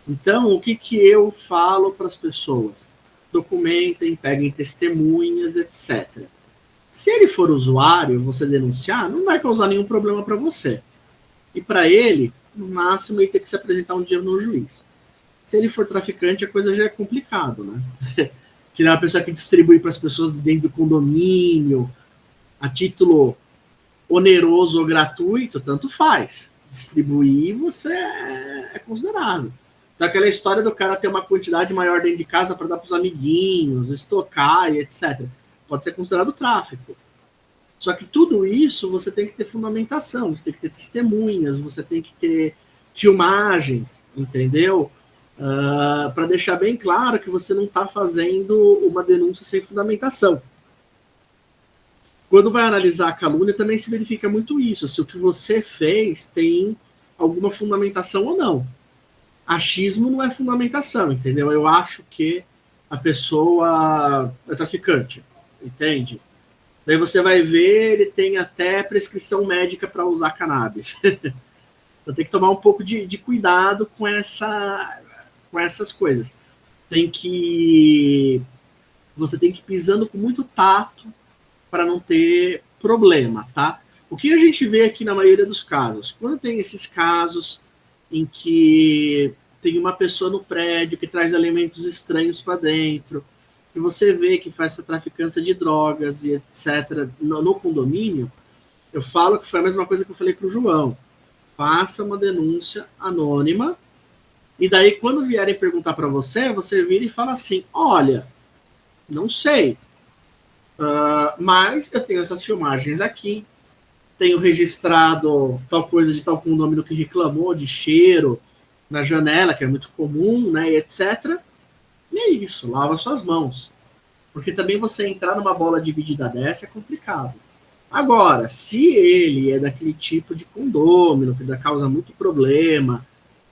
Então, o que eu falo para as pessoas? Documentem, peguem testemunhas, etc. Se ele for usuário, você denunciar, não vai causar nenhum problema para você. E para ele, no máximo, ele tem que se apresentar um dia no juiz. Se ele for traficante, a coisa já é complicado, né? Se ele é uma pessoa que distribui para as pessoas dentro do condomínio, a título oneroso ou gratuito, tanto faz. Distribuir, você é considerado. Então, aquela história do cara ter uma quantidade maior dentro de casa para dar para os amiguinhos, estocar e etc. Pode ser considerado tráfico. Só que tudo isso você tem que ter fundamentação, você tem que ter testemunhas, você tem que ter filmagens, entendeu? Para deixar bem claro que você não está fazendo uma denúncia sem fundamentação. Quando vai analisar a calúnia, também se verifica muito isso, se o que você fez tem alguma fundamentação ou não. Achismo não é fundamentação, entendeu? Eu acho que a pessoa é traficante, entende? Daí você vai ver, ele tem até prescrição médica para usar cannabis. Então tem que tomar um pouco de cuidado com essas coisas. Você tem que ir pisando com muito tato para não ter problema, tá? O que a gente vê aqui na maioria dos casos? Quando tem esses casos em que tem uma pessoa no prédio que traz elementos estranhos para dentro, que você vê que faz essa traficância de drogas e etc. no condomínio, eu falo que foi a mesma coisa que eu falei para o João. Faça uma denúncia anônima e daí quando vierem perguntar para você, você vira e fala assim, olha, não sei, mas eu tenho essas filmagens aqui, tenho registrado tal coisa de tal condomínio que reclamou de cheiro na janela, que é muito comum, né, e etc. E é isso, lava suas mãos. Porque também você entrar numa bola dividida dessa é complicado. Agora, se ele é daquele tipo de condômino, que causa muito problema,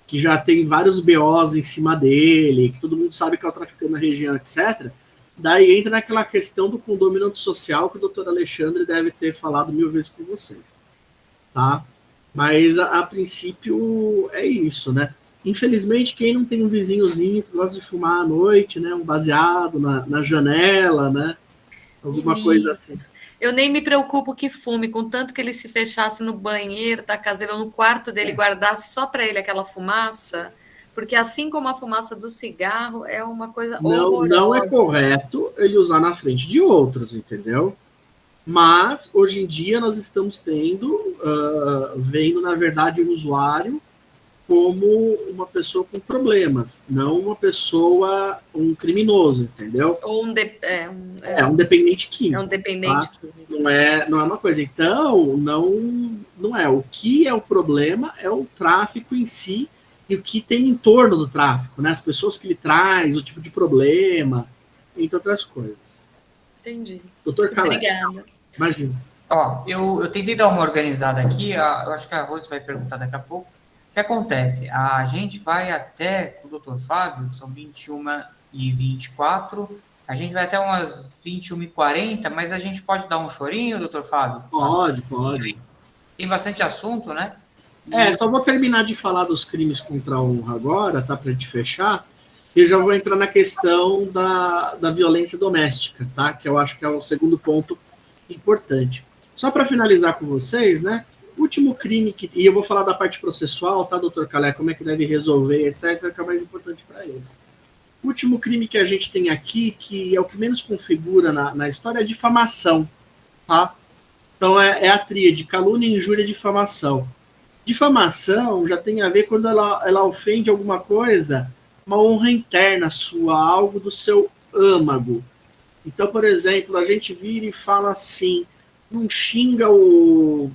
que já tem vários BOs em cima dele, que todo mundo sabe que é o traficante na região, etc., daí entra naquela questão do condomínio antissocial que o doutor Alexandre deve ter falado 1000 vezes com vocês. Tá? Mas, a princípio, é isso, né? Infelizmente, quem não tem um vizinhozinho que gosta de fumar à noite, né? Um baseado na janela, né? Alguma coisa assim. Eu nem me preocupo que fume, contanto que ele se fechasse no banheiro da casa dele ou no quarto dele, guardasse só para ele aquela fumaça, porque assim como a fumaça do cigarro é uma coisa horrorosa. Não é correto ele usar na frente de outros, entendeu? Mas, hoje em dia, nós estamos vendo, na verdade, o usuário como uma pessoa com problemas, não uma pessoa, um criminoso, entendeu? Ou um dependente químico. É um dependente tá? Não é uma coisa. Então, não é. O que é o problema é o tráfico em si e o que tem em torno do tráfico, né? As pessoas que ele traz, o tipo de problema, entre outras coisas. Entendi. Doutor Calé. Obrigada. Imagina. Ó, eu tentei dar uma organizada aqui, eu acho que a Rose vai perguntar daqui a pouco. O que acontece? A gente vai até o Dr. Fábio, que são 21h24, a gente vai até umas 21h40, mas a gente pode dar um chorinho, Dr. Fábio? Pode. Tem bastante assunto, né? Só vou terminar de falar dos crimes contra a honra agora, tá? Pra gente fechar. E já vou entrar na questão da violência doméstica, tá? Que eu acho que é o segundo ponto importante. Só para finalizar com vocês, né? O último crime e eu vou falar da parte processual, tá, doutor Calé? Como é que deve resolver, etc., que é mais importante para eles. O último crime que a gente tem aqui, que é o que menos configura na história, é difamação, tá? Então, é a tríade, calúnia, injúria e difamação. Difamação já tem a ver quando ela ofende alguma coisa, uma honra interna sua, algo do seu âmago. Então, por exemplo, a gente vira e fala assim, não xinga o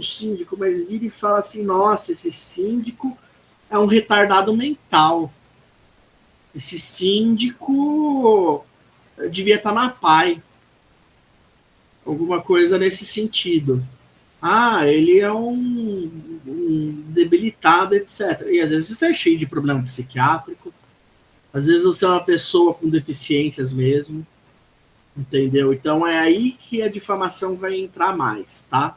síndico, mas vira e fala assim, nossa, esse síndico é um retardado mental. Esse síndico devia estar na PAI. Alguma coisa nesse sentido. Ele é um debilitado, etc. E às vezes você está cheio de problema psiquiátrico. Às vezes você é uma pessoa com deficiências mesmo. Entendeu? Então é aí que a difamação vai entrar mais, tá?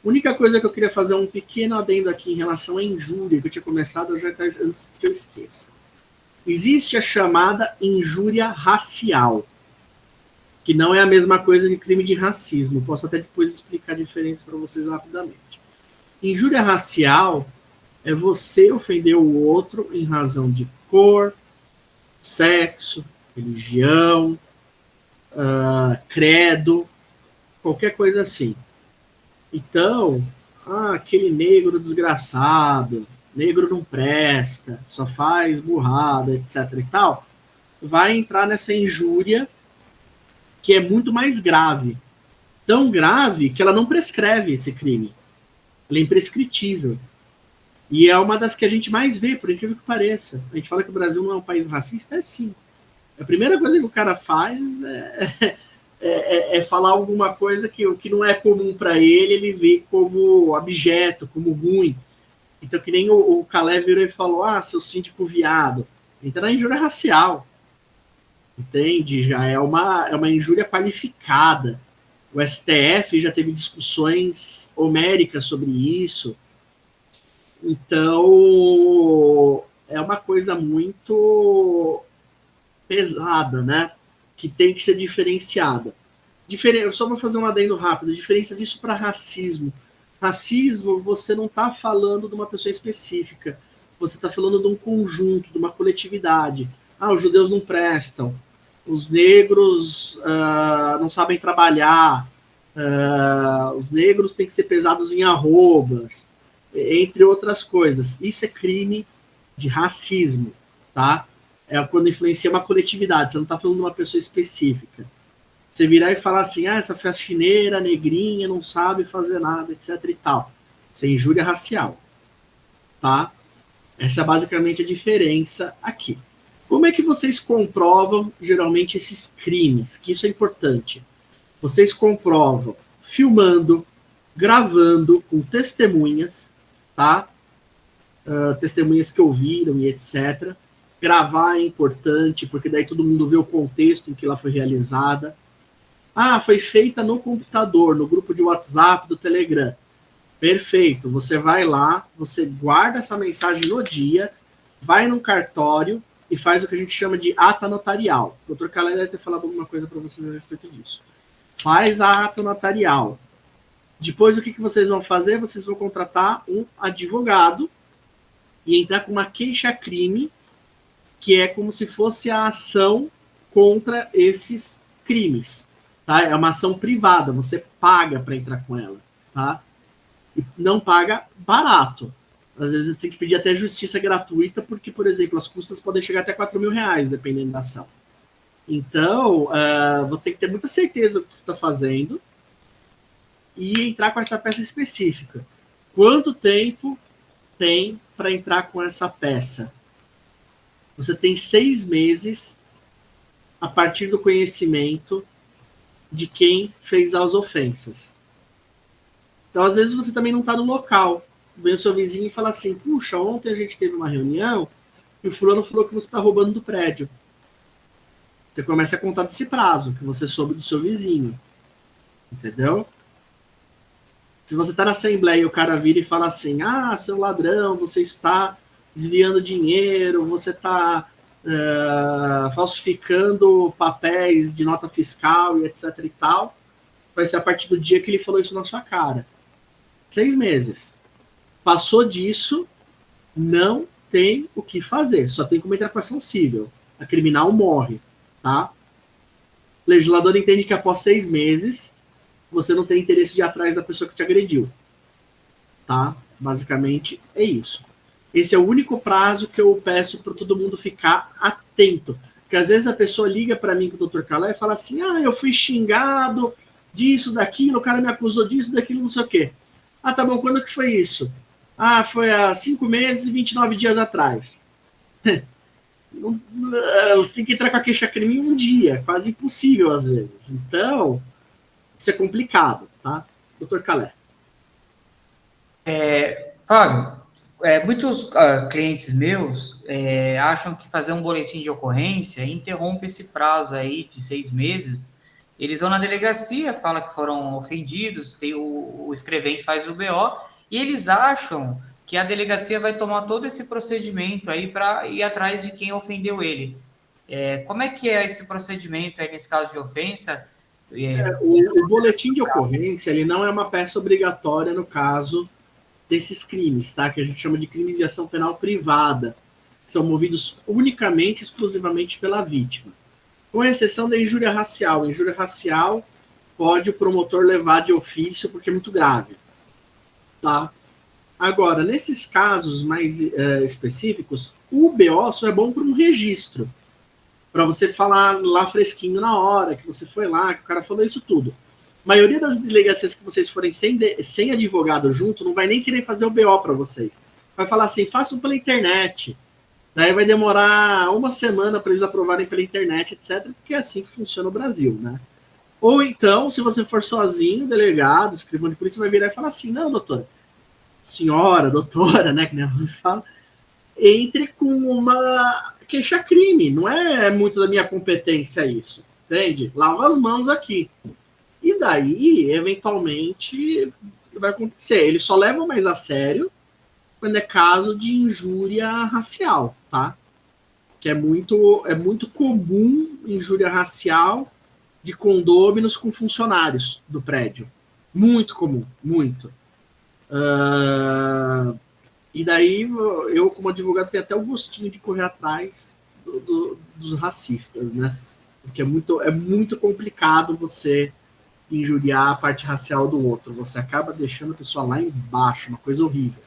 A única coisa que eu queria fazer um pequeno adendo aqui em relação à injúria, que eu tinha começado antes que eu esqueça. Existe a chamada injúria racial, que não é a mesma coisa que crime de racismo. Posso até depois explicar a diferença para vocês rapidamente. Injúria racial é você ofender o outro em razão de cor, sexo, religião, credo, qualquer coisa assim. Então, aquele negro desgraçado, negro não presta, só faz burrada, etc. e tal, vai entrar nessa injúria que é muito mais grave. tão grave que ela não prescreve esse crime. Ela é imprescritível. E é uma das que a gente mais vê, por incrível que pareça. A gente fala que o Brasil não é um país racista, é sim. A primeira coisa que o cara faz é falar alguma coisa que não é comum para ele vê como objeto, como ruim. Então, que nem o Calé virou e falou, seu síndico viado. Entra na injúria racial. Entende? Já é uma injúria qualificada. O STF já teve discussões homéricas sobre isso. Então, é uma coisa muito pesada, né? Que tem que ser diferenciada. Só vou fazer um adendo rápido. A diferença disso para racismo. Racismo, você não está falando de uma pessoa específica. Você está falando de um conjunto, de uma coletividade. Os judeus não prestam. Os negros não sabem trabalhar. Os negros têm que ser pesados em arrobas. Entre outras coisas. Isso é crime de racismo, tá? É quando influencia uma coletividade. Você não está falando de uma pessoa específica. Você virar e falar assim, essa faxineira, negrinha, não sabe fazer nada, etc e tal. Isso é injúria racial, tá? Essa é basicamente a diferença aqui. Como é que vocês comprovam, geralmente, esses crimes? Que isso é importante. Vocês comprovam filmando, gravando, com testemunhas, tá? Testemunhas que ouviram e etc. Gravar é importante, porque daí todo mundo vê o contexto em que ela foi realizada. Foi feita no computador, no grupo de WhatsApp, do Telegram. Perfeito, você vai lá, você guarda essa mensagem no dia, vai num cartório e faz o que a gente chama de ata notarial. O Dr. Calé deve ter falado alguma coisa para vocês a respeito disso. Faz a ata notarial. Depois, o que vocês vão fazer? Vocês vão contratar um advogado e entrar com uma queixa-crime, que é como se fosse a ação contra esses crimes. Tá? É uma ação privada, você paga para entrar com ela. Tá? E não paga barato. Às vezes tem que pedir até justiça gratuita, porque, por exemplo, as custas podem chegar até R$4.000, dependendo da ação. Então, você tem que ter muita certeza do que você está fazendo e entrar com essa peça específica. Quanto tempo tem para entrar com essa peça? Você tem 6 meses a partir do conhecimento de quem fez as ofensas. Então, às vezes, você também não está no local. Vem o seu vizinho e fala assim, puxa, ontem a gente teve uma reunião e o fulano falou que você está roubando do prédio. Você começa a contar desse prazo que você soube do seu vizinho. Entendeu? Se você está na assembleia e o cara vira e fala assim, seu ladrão, você está desviando dinheiro, você está falsificando papéis de nota fiscal e etc e tal, vai ser a partir do dia que ele falou isso na sua cara. 6 meses. Passou disso, não tem o que fazer, só tem como entrar com ação civil. A criminal morre, tá? O legislador entende que após 6 meses, você não tem interesse de ir atrás da pessoa que te agrediu, tá? Basicamente é isso. Esse é o único prazo que eu peço para todo mundo ficar atento. Porque às vezes a pessoa liga para mim, com o Dr. Calé, e fala assim, eu fui xingado disso, daquilo, o cara me acusou disso, daquilo, não sei o quê. Tá bom, quando que foi isso? Foi há 5 meses e 29 dias atrás. Você tem que entrar com a queixa-crime em um dia, quase impossível às vezes. Então, isso é complicado, tá? Dr. Calé. Fábio, muitos clientes meus acham que fazer um boletim de ocorrência interrompe esse prazo aí de 6 meses. Eles vão na delegacia, falam que foram ofendidos, tem o escrevente faz o BO, e eles acham que a delegacia vai tomar todo esse procedimento aí para ir atrás de quem ofendeu ele. Como é que é esse procedimento aí nesse caso de ofensa? O boletim de ocorrência, ele não é uma peça obrigatória no caso desses crimes, tá? Que a gente chama de crimes de ação penal privada. São movidos unicamente, exclusivamente pela vítima. Com exceção da injúria racial. A injúria racial pode o promotor levar de ofício porque é muito grave. Tá? Agora, nesses casos mais específicos, o BO só é bom para um registro. Para você falar lá fresquinho na hora, que você foi lá, que o cara falou isso tudo. maioria das delegacias que vocês forem sem advogado junto, não vai nem querer fazer o BO para vocês. Vai falar assim, façam pela internet. Daí vai demorar uma semana para eles aprovarem pela internet, etc. Porque é assim que funciona o Brasil, né? Ou então, se você for sozinho, delegado, escrivão de polícia, vai virar e falar assim, não, doutora, senhora, doutora, né, que nem a gente fala, entre com uma queixa-crime. Não é muito da minha competência isso, entende? Lava as mãos aqui. E daí, eventualmente, vai acontecer. Eles só levam mais a sério quando é caso de injúria racial, tá? Que é muito comum injúria racial de condôminos com funcionários do prédio. Muito comum, muito. E daí, eu, como advogado, tenho até o gostinho de correr atrás dos racistas, né? Porque é muito complicado você injuriar a parte racial do outro. Você acaba deixando a pessoa lá embaixo, uma coisa horrível.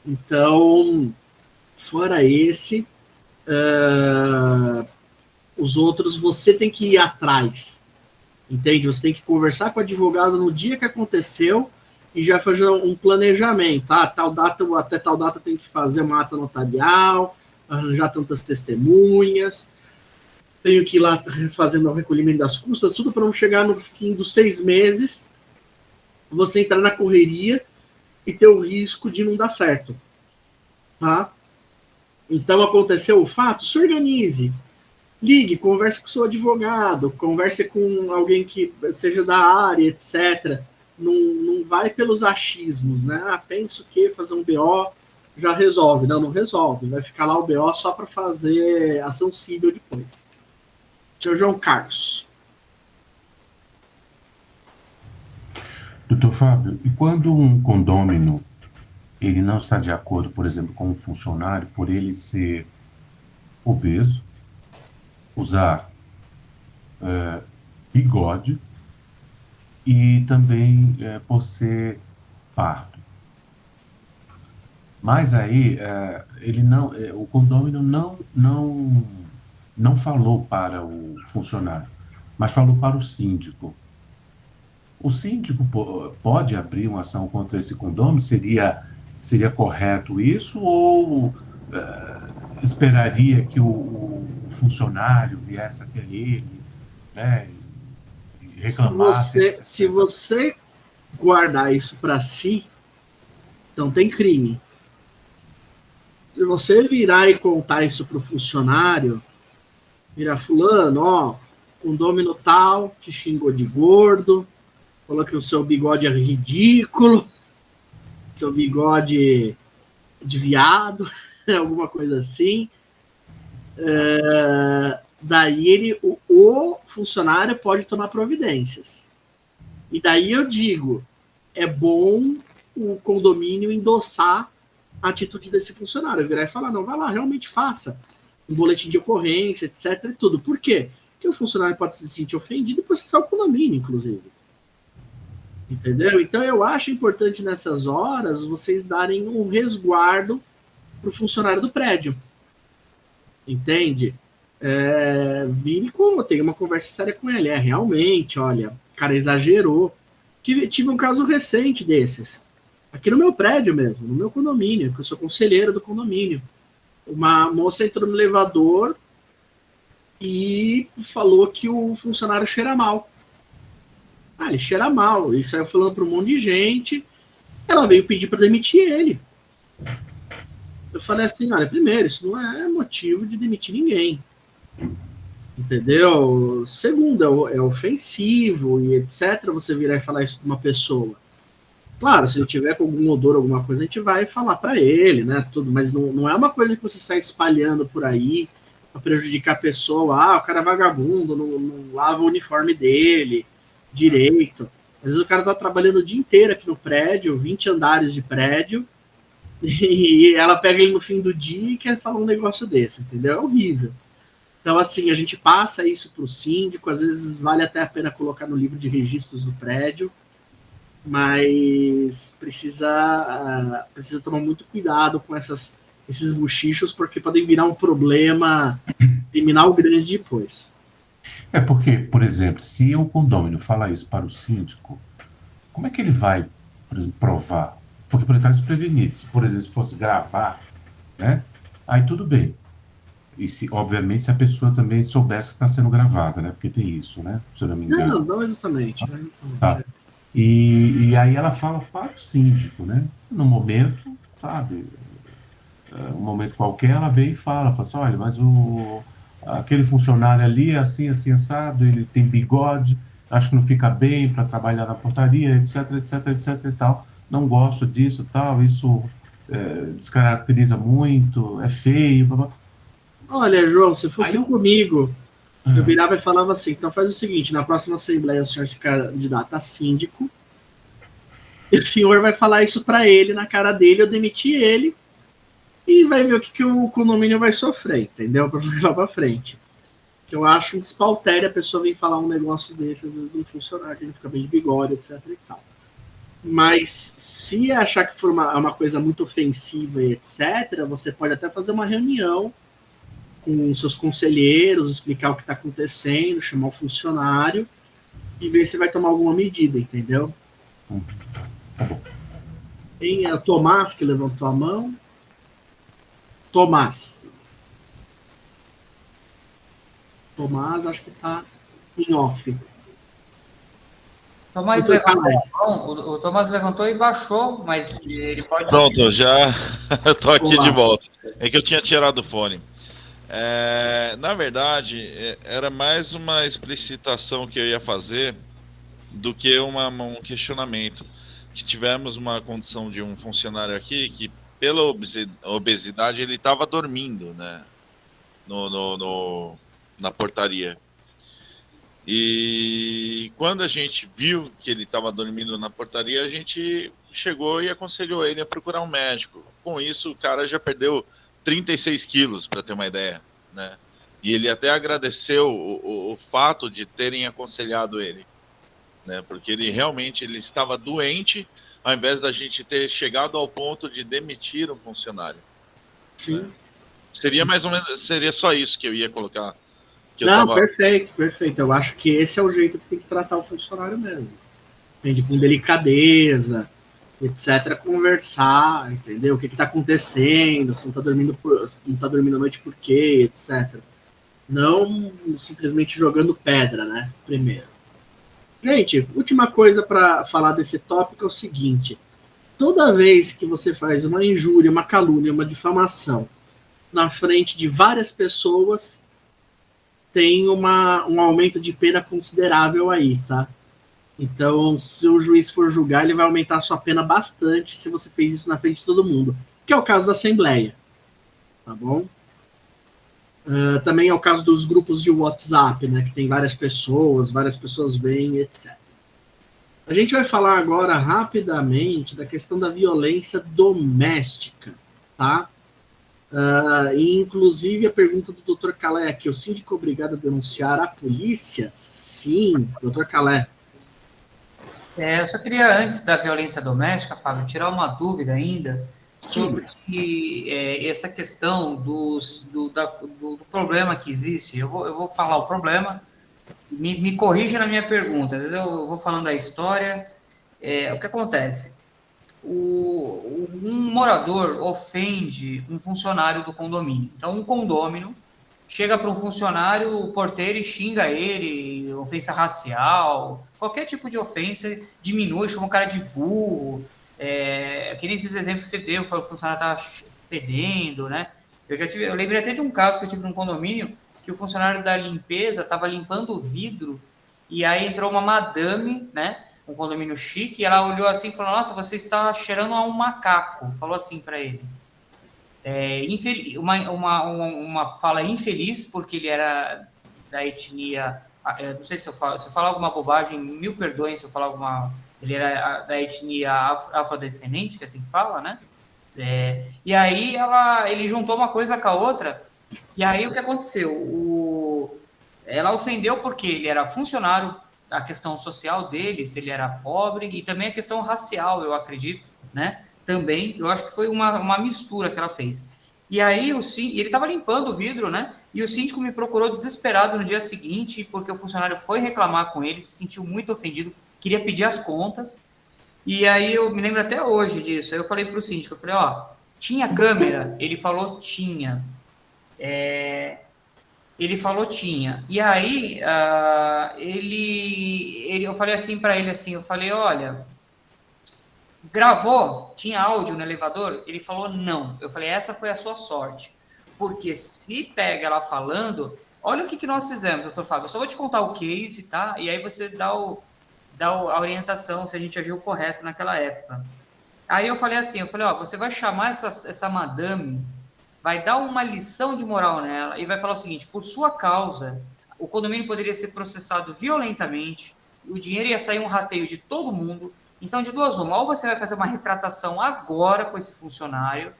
Então, fora esse, os outros você tem que ir atrás, entende? Você tem que conversar com o advogado no dia que aconteceu e já fazer um planejamento, tá? Até tal data tem que fazer uma ata notarial, arranjar tantas testemunhas, tenho que ir lá fazendo o recolhimento das custas, tudo para não chegar no fim dos 6 meses, você entrar na correria e ter o risco de não dar certo, tá? Então, aconteceu o fato, se organize, ligue, converse com o seu advogado, converse com alguém que seja da área, etc. Não vai pelos achismos, né? Penso que fazer um BO já resolve. Não resolve. Vai ficar lá o BO só para fazer ação civil depois. Senhor João Carlos. Doutor Fábio, e quando um condômino ele não está de acordo, por exemplo, com um funcionário, por ele ser obeso, usar bigode e também por ser pardo. Mas aí ele não, o condômino não falou para o funcionário, mas falou para o síndico. O síndico pode abrir uma ação contra esse condômino? Seria correto isso ou esperaria que o funcionário viesse até ele, né, e reclamasse? Se você guardar isso para si, então tem crime. Se você virar e contar isso para o funcionário, virar fulano, ó, condômino tal, te xingou de gordo, falou que o seu bigode é ridículo, seu bigode de viado, alguma coisa assim. Daí o funcionário pode tomar providências. E daí eu digo, é bom o condomínio endossar a atitude desse funcionário, virar e falar, não, vai lá, realmente faça um boletim de ocorrência, etc. e tudo. Por quê? Porque o funcionário pode se sentir ofendido e processar o condomínio, inclusive. Entendeu? Então eu acho importante nessas horas vocês darem um resguardo para o funcionário do prédio. Entende? Vire tenha uma conversa séria com ele. Realmente, olha, o cara exagerou. Tive um caso recente desses. Aqui no meu prédio mesmo, no meu condomínio, que eu sou conselheiro do condomínio. Uma moça entrou no elevador e falou que o funcionário cheira mal. Ele cheira mal. E saiu falando para um monte de gente. Ela veio pedir para demitir ele. Eu falei assim, olha, primeiro, isso não é motivo de demitir ninguém. Entendeu? Segundo, é ofensivo e etc. Você virar e falar isso de uma pessoa. Claro, se ele tiver com algum odor, alguma coisa, a gente vai falar para ele, né? Tudo, mas não é uma coisa que você sai espalhando por aí para prejudicar a pessoa. O cara é vagabundo, não lava o uniforme dele direito. Às vezes o cara tá trabalhando o dia inteiro aqui no prédio, 20 andares de prédio, e ela pega ele no fim do dia e quer falar um negócio desse, entendeu? É horrível. Então, assim, a gente passa isso pro síndico, às vezes vale até a pena colocar no livro de registros do prédio, mas precisa tomar muito cuidado com esses bochichos, porque podem virar um problema criminal grande depois. É porque, por exemplo, se o condômino fala isso para o síndico, como é que ele vai, por exemplo, provar? Porque por estar desprevenido, se, por exemplo, fosse gravar, né? Aí tudo bem. E se, obviamente, se a pessoa também soubesse que está sendo gravada, né? Porque tem isso, né? Se eu não me engano. Não exatamente. Não exatamente. Tá. E aí ela fala para o síndico, né? No momento, sabe? Um momento qualquer, ela vem e fala assim, olha, mas aquele funcionário ali é assim, assim, assado, ele tem bigode, acho que não fica bem para trabalhar na portaria, etc, etc, etc e tal. Não gosto disso, tal, isso descaracteriza muito, é feio, blá, blá. Olha, João, se fosse comigo, eu Ah, virava e falava assim, então faz o seguinte, na próxima assembleia o senhor se candidata a síndico, e o senhor vai falar isso para ele, na cara dele, eu demiti ele, e vai ver o que o condomínio vai sofrer, entendeu? Para levar para frente. Eu acho um despautério a pessoa vir falar um negócio desse, às vezes, de um funcionário, que ele fica bem de bigode, etc e tal. Mas se achar que for uma coisa muito ofensiva e etc., você pode até fazer uma reunião com seus conselheiros, explicar o que está acontecendo, chamar o funcionário e ver se vai tomar alguma medida, entendeu? tá bom. Tem o Tomás que levantou a mão. Tomás, acho que está em off. Tomás levantou a mão, o Tomás levantou e baixou, mas ele pode... Pronto, já estou aqui de volta. É que eu tinha tirado o fone. Na verdade, era mais uma explicitação que eu ia fazer do que um questionamento. Que tivemos uma condição de um funcionário aqui que, pela obesidade, ele estava dormindo, né, na portaria. E quando a gente viu que ele estava dormindo na portaria, a gente chegou e aconselhou ele a procurar um médico. Com isso, o cara já perdeu 36 quilos, para ter uma ideia, né? E ele até agradeceu o fato de terem aconselhado ele, né? Porque ele realmente estava doente, ao invés da gente ter chegado ao ponto de demitir um funcionário. Sim. Né? Seria só isso que eu ia colocar. Perfeito. Eu acho que esse é o jeito que tem que tratar o funcionário mesmo. Entende? Com delicadeza, etc. Conversar, entendeu? O que está acontecendo, se não está dormindo à noite por quê, etc. Não simplesmente jogando pedra, né? Primeiro. Gente, última coisa para falar desse tópico é o seguinte. Toda vez que você faz uma injúria, uma calúnia, uma difamação na frente de várias pessoas, tem um aumento de pena considerável aí, tá? Então, se o juiz for julgar, ele vai aumentar a sua pena bastante se você fez isso na frente de todo mundo, que é o caso da Assembleia, tá bom? Também é o caso dos grupos de WhatsApp, né, que tem várias pessoas vêm, etc. A gente vai falar agora rapidamente da questão da violência doméstica, tá? E inclusive a pergunta do Dr. Calé aqui, o síndico é obrigado a denunciar a polícia? Sim, Dr. Calé. Eu só queria, antes da violência doméstica, Fábio, tirar uma dúvida ainda sobre essa questão do problema que existe. Eu vou falar o problema, me corrija na minha pergunta, às vezes eu vou falando a história. O que acontece? Um morador ofende um funcionário do condomínio. Então, um condômino chega para um funcionário, o porteiro, e xinga ele, ofensa racial, qualquer tipo de ofensa, diminui, chama o cara de burro. Que nem esses exemplos que você deu, o funcionário estava fedendo, né? Eu lembrei até de um caso que eu tive num condomínio, que o funcionário da limpeza estava limpando o vidro, e aí entrou uma madame, né? Um condomínio chique, e ela olhou assim e falou: nossa, você está cheirando a um macaco. Falou assim para ele. Uma fala infeliz, porque ele era da etnia... não sei se eu falo alguma bobagem, mil perdões se eu falar alguma... Ele era da etnia afrodescendente, que é assim que fala, né? E aí ele juntou uma coisa com a outra, e aí o que aconteceu? Ela ofendeu porque ele era funcionário, a questão social dele, se ele era pobre, e também a questão racial, eu acredito, né? Também, eu acho que foi uma mistura que ela fez. E aí ele estava limpando o vidro, né? E o síndico me procurou desesperado no dia seguinte, porque o funcionário foi reclamar com ele, se sentiu muito ofendido, queria pedir as contas. E aí eu me lembro até hoje disso. Aí eu falei para o síndico, eu falei, ó, tinha câmera? Ele falou, tinha. Ele falou, tinha. E aí eu falei assim para ele, assim, eu falei, olha, gravou? Tinha áudio no elevador? Ele falou, não. Eu falei, essa foi a sua sorte. Porque se pega ela falando, olha o que nós fizemos, doutor Fábio. Eu só vou te contar o case, tá? E aí você dá a orientação se a gente agiu correto naquela época. Aí eu falei assim, ó, você vai chamar essa madame, vai dar uma lição de moral nela e vai falar o seguinte, por sua causa, o condomínio poderia ser processado violentamente, o dinheiro ia sair um rateio de todo mundo. Então, de duas uma, ou você vai fazer uma retratação agora com esse funcionário,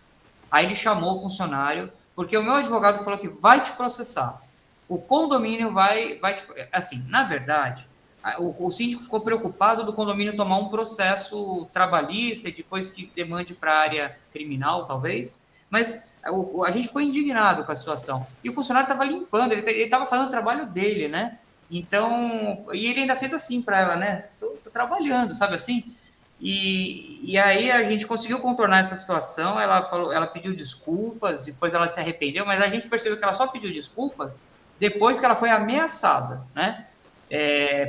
aí ele chamou o funcionário, porque o meu advogado falou que vai te processar. O condomínio vai te... Assim, na verdade, o síndico ficou preocupado do condomínio tomar um processo trabalhista e depois que demande para a área criminal, talvez, mas a gente ficou indignado com a situação. E o funcionário estava limpando, ele estava fazendo o trabalho dele, né? Então, e ele ainda fez assim para ela, né? Tô trabalhando, sabe assim? E aí a gente conseguiu contornar essa situação, ela pediu desculpas, depois ela se arrependeu, mas a gente percebeu que ela só pediu desculpas depois que ela foi ameaçada, né?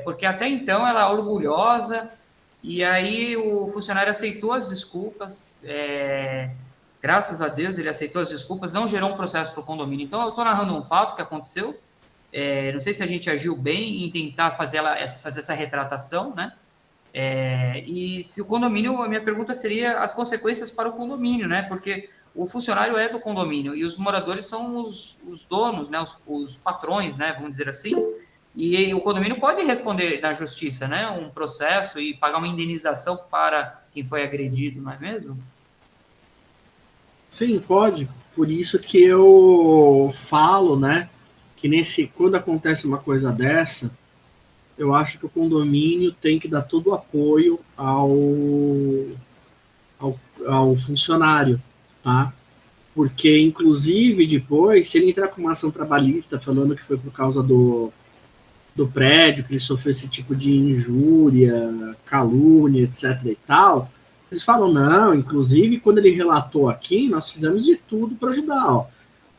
Porque até então ela é orgulhosa, e aí o funcionário aceitou as desculpas, graças a Deus ele aceitou as desculpas, não gerou um processo para o condomínio. Então eu estou narrando um fato que aconteceu, não sei se a gente agiu bem em tentar fazer essa retratação, né? E se o condomínio, a minha pergunta seria as consequências para o condomínio, né? Porque o funcionário é do condomínio e os moradores são os donos, né? Os patrões, né? Vamos dizer assim. E o condomínio pode responder na justiça, né? Um processo e pagar uma indenização para quem foi agredido, não é mesmo? Sim, pode. Por isso que eu falo, né? Que quando acontece uma coisa dessa, eu acho que o condomínio tem que dar todo o apoio ao funcionário, tá? Porque, inclusive, depois, se ele entrar com uma ação trabalhista falando que foi por causa do prédio, que ele sofreu esse tipo de injúria, calúnia, etc e tal, vocês falam, não, inclusive, quando ele relatou aqui, nós fizemos de tudo para ajudar, ó.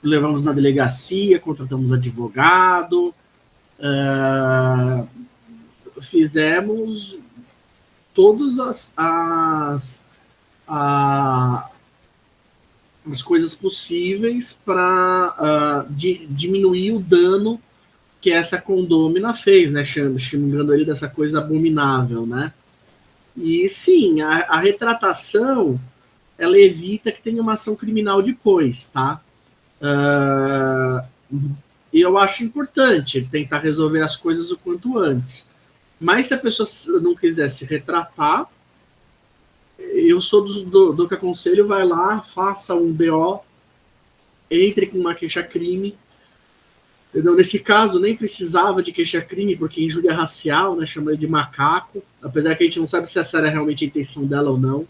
Levamos na delegacia, contratamos advogado, fizemos todas as coisas possíveis para diminuir o dano que essa condômina fez, né, xingando ele dessa coisa abominável, né? E sim, a retratação, ela evita que tenha uma ação criminal depois, tá? E eu acho importante tentar resolver as coisas o quanto antes. Mas se a pessoa não quiser se retratar, eu sou do que aconselho, vai lá, faça um BO, entre com uma queixa-crime. Entendeu? Nesse caso, nem precisava de queixa-crime, porque injúria racial, né, chama ele de macaco, apesar que a gente não sabe se essa era realmente a intenção dela ou não,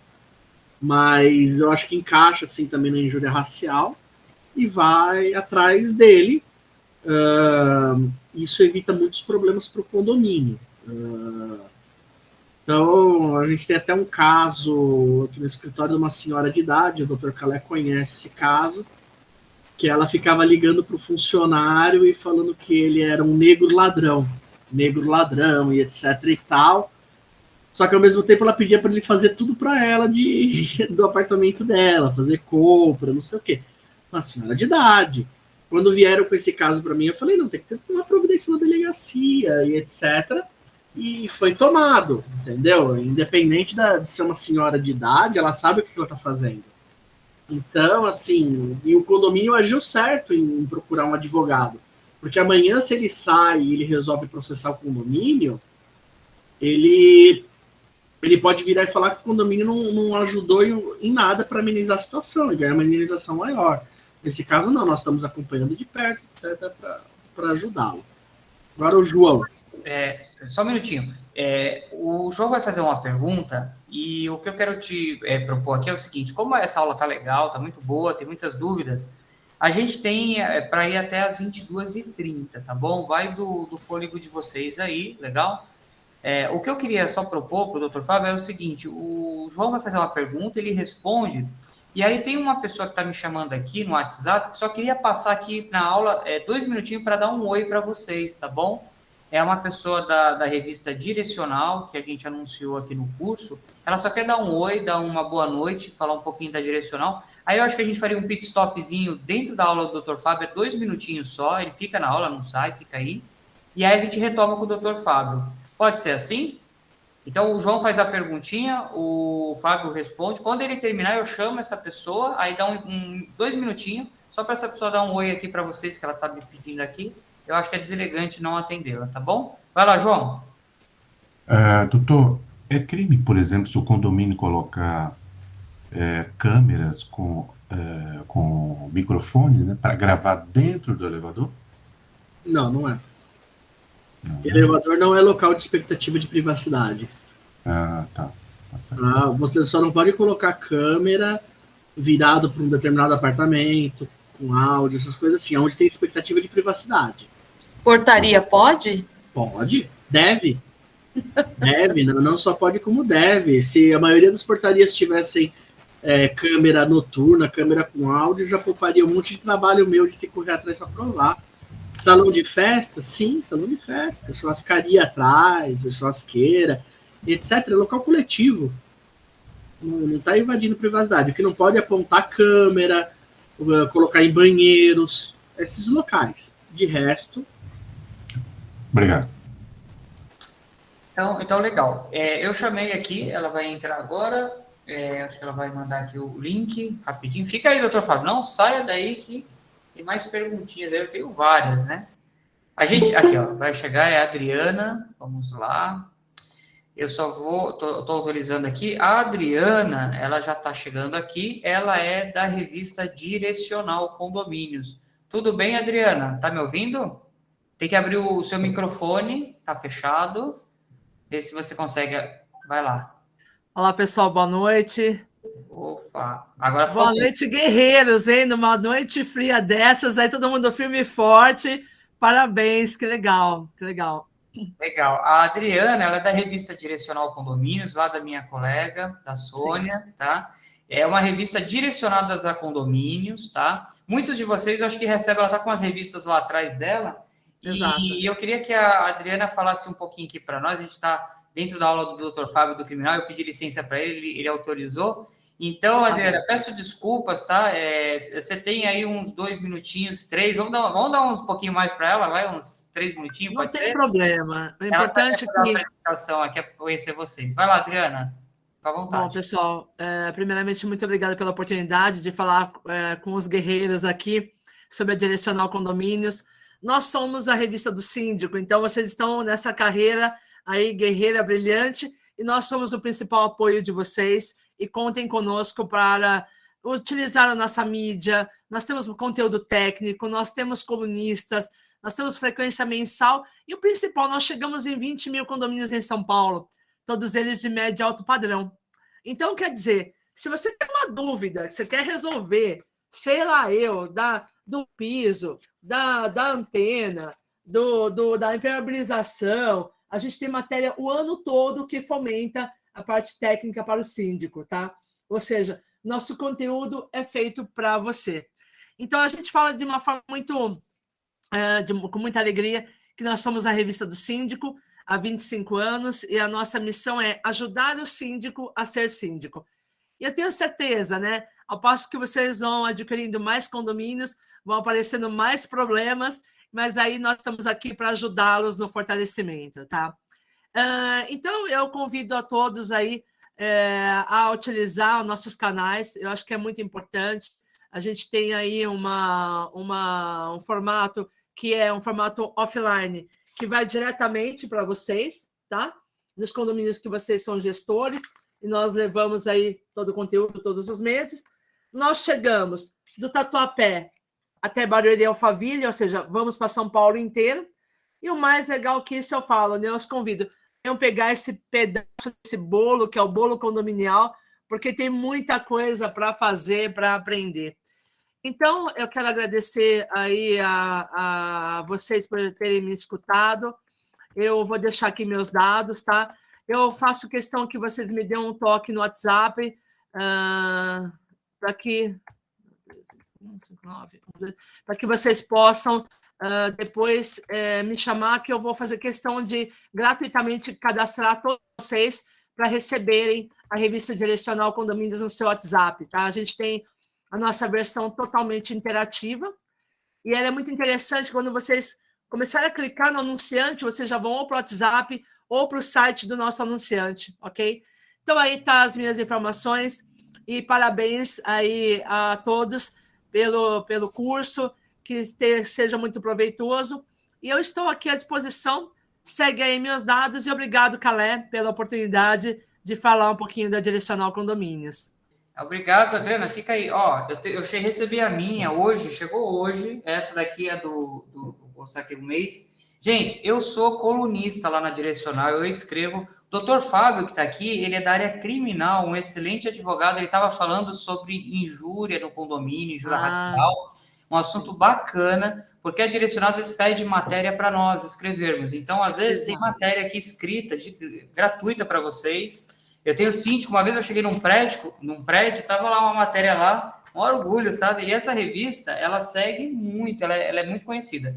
mas eu acho que encaixa, assim, também na injúria racial, e vai atrás dele. Isso evita muitos problemas para o condomínio. Então, a gente tem até um caso aqui no escritório de uma senhora de idade, o Dr. Calé conhece esse caso, que ela ficava ligando para o funcionário e falando que ele era um negro ladrão, e etc e tal. Só que ao mesmo tempo ela pedia para ele fazer tudo para ela do apartamento dela, fazer compra, não sei o quê. Uma senhora de idade. Quando vieram com esse caso para mim, eu falei, não, tem que ter uma providência na delegacia e etc. E foi tomado, entendeu? Independente de ser uma senhora de idade, ela sabe o que ela está fazendo. Então, assim, e o condomínio agiu certo em procurar um advogado. Porque amanhã, se ele sai e ele resolve processar o condomínio, ele pode virar e falar que o condomínio não ajudou em nada para amenizar a situação e ganhar uma indenização maior. Nesse caso, não, nós estamos acompanhando de perto, etc., para ajudá-lo. Agora o João. Só um minutinho. O João vai fazer uma pergunta e o que eu quero te propor aqui é o seguinte, como essa aula está legal, está muito boa, tem muitas dúvidas, A gente tem para ir até as 22h30, tá bom? Vai do fôlego de vocês aí, legal? O que eu queria só propor para o Dr. Fábio é o seguinte, o João vai fazer uma pergunta, ele responde, e aí tem uma pessoa que está me chamando aqui no WhatsApp, que só queria passar aqui na aula 2 minutinhos para dar um oi para vocês, tá bom? É uma pessoa da revista Direcional, que a gente anunciou aqui no curso, ela só quer dar um oi, dar uma boa noite, falar um pouquinho da Direcional. Aí eu acho que a gente faria um pit stopzinho dentro da aula do Dr. Fábio, 2 minutinhos só, ele fica na aula, não sai, fica aí, e aí a gente retoma com o Dr. Fábio. Pode ser assim? Então, o João faz a perguntinha, o Fábio responde. Quando ele terminar, eu chamo essa pessoa, aí dá 2 minutinhos, só para essa pessoa dar um oi aqui para vocês, que ela está me pedindo aqui. Eu acho que é deselegante não atendê-la, tá bom? Vai lá, João. Doutor, é crime, por exemplo, se o condomínio colocar câmeras com microfone, né, para gravar dentro do elevador? Não, não é. Não, né? Elevador não é local de expectativa de privacidade. Tá. Tá certo. Você só não pode colocar câmera virado para um determinado apartamento, com áudio, essas coisas assim, onde tem expectativa de privacidade. Portaria pode? Pode, deve. Deve, não só pode como deve. Se a maioria das portarias tivessem câmera noturna, câmera com áudio, já pouparia um monte de trabalho meu de ter que correr atrás para provar. Salão de festa? Sim, salão de festa. Churrascaria atrás, churrasqueira, etc. É local coletivo. Não está invadindo privacidade. O que não pode é apontar câmera, colocar em banheiros, esses locais. De resto... Obrigado. Então legal. Eu chamei aqui, ela vai entrar agora. Acho que ela vai mandar aqui o link rapidinho. Fica aí, doutor Fábio. Não saia daí que tem mais perguntinhas. Eu tenho várias, né? Aqui, ó, vai chegar, é a Adriana. Vamos lá. Eu só tô autorizando aqui. A Adriana, ela já está chegando aqui. Ela é da revista Direcional Condomínios. Tudo bem, Adriana? Tá me ouvindo? Tem que abrir o seu microfone, tá fechado. Vê se você consegue. Vai lá. Olá, pessoal, boa noite. Opa, agora boa noite, guerreiros, hein? Numa noite fria dessas, aí todo mundo firme e forte. Parabéns, que legal, que legal. Legal. A Adriana, ela é da revista Direcional Condomínios, lá da minha colega, da Sônia, sim, tá? É uma revista direcionada a condomínios, tá? Muitos de vocês, eu acho que recebem, ela tá com as revistas lá atrás dela. Exato. E eu queria que a Adriana falasse um pouquinho aqui para nós. A gente está dentro da aula do Dr. Fábio do Criminal, eu pedi licença para ele autorizou. Então, Adriana, peço desculpas, tá? Você tem aí uns 2 minutinhos, 3, vamos dar uns pouquinho mais para ela, vai? Uns 3 minutinhos, pode ser? Não tem problema. O importante é que... a apresentação aqui é conhecer vocês. Vai lá, Adriana. Fica à vontade. Bom, pessoal, primeiramente, muito obrigada pela oportunidade de falar com os guerreiros aqui sobre a Direcional Condomínios. Nós somos a revista do síndico, então vocês estão nessa carreira aí, guerreira brilhante, e nós somos o principal apoio de vocês, e contem conosco para utilizar a nossa mídia. Nós temos conteúdo técnico, nós temos colunistas, nós temos frequência mensal, e o principal, nós chegamos em 20 mil condomínios em São Paulo, todos eles de médio e alto padrão. Então, quer dizer, se você tem uma dúvida que você quer resolver, sei lá do piso, da antena, da impermeabilização, a gente tem matéria o ano todo que fomenta a parte técnica para o síndico, tá? Ou seja, nosso conteúdo é feito para você. Então, a gente fala de uma forma com muita alegria, que nós somos a revista do síndico há 25 anos e a nossa missão é ajudar o síndico a ser síndico. E eu tenho certeza, né? Ao passo que vocês vão adquirindo mais condomínios, vão aparecendo mais problemas, mas aí nós estamos aqui para ajudá-los no fortalecimento, tá? Então, eu convido a todos aí a utilizar os nossos canais, eu acho que é muito importante. A gente tem aí um formato que é um formato offline, que vai diretamente para vocês, tá? Nos condomínios que vocês são gestores, e nós levamos aí todo o conteúdo todos os meses. Nós chegamos do Tatuapé até Barueri e Alphaville, ou seja, vamos para São Paulo inteiro. E o mais legal que isso eu falo, né? Eu os convido a pegar esse pedaço desse bolo, que é o bolo condominial, porque tem muita coisa para fazer, para aprender. Então, eu quero agradecer aí a vocês por terem me escutado. Eu vou deixar aqui meus dados, tá? Eu faço questão que vocês me dêem um toque no WhatsApp, para que vocês possam depois me chamar, que eu vou fazer questão de gratuitamente cadastrar todos vocês para receberem a revista Direcional Condomínios no seu WhatsApp, tá? A gente tem a nossa versão totalmente interativa, e ela é muito interessante. Quando vocês começarem a clicar no anunciante, vocês já vão ou para o WhatsApp ou para o site do nosso anunciante, ok? Então, aí tá as minhas informações, e parabéns aí a todos pelo curso, que seja muito proveitoso, e eu estou aqui à disposição. Segue aí meus dados, e obrigado, Calé, pela oportunidade de falar um pouquinho da Direcional Condomínios. Obrigado, Adriana. Fica aí. Ó, eu recebi a minha hoje, chegou hoje. Essa daqui é vou mostrar aqui um mês. Gente, eu sou colunista lá na Direcional, eu escrevo. O Dr. Fábio, que está aqui, ele é da área criminal, um excelente advogado. Ele estava falando sobre injúria no condomínio, injúria racial, um assunto bacana, porque a Direcional às vezes pede matéria para nós escrevermos. Então, às vezes, tem matéria aqui escrita, gratuita para vocês. Eu tenho síndico, uma vez eu cheguei num prédio, estava lá uma matéria lá, um orgulho, sabe? E essa revista, ela segue muito, ela é muito conhecida.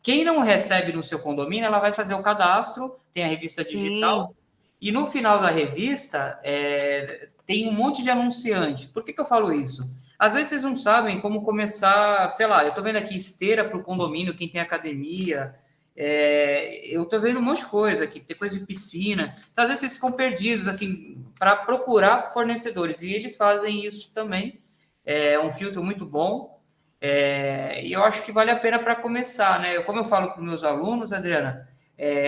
Quem não recebe no seu condomínio, ela vai fazer o cadastro, tem a revista digital, e no final da revista tem um monte de anunciante. Por que eu falo isso? Às vezes vocês não sabem como começar, sei lá, eu estou vendo aqui esteira para o condomínio, quem tem academia, eu estou vendo um monte de coisa aqui, tem coisa de piscina. Então, às vezes vocês ficam perdidos, assim, para procurar fornecedores, e eles fazem isso também. É um filtro muito bom. E eu acho que vale a pena para começar, né? Como eu falo para os meus alunos, Adriana,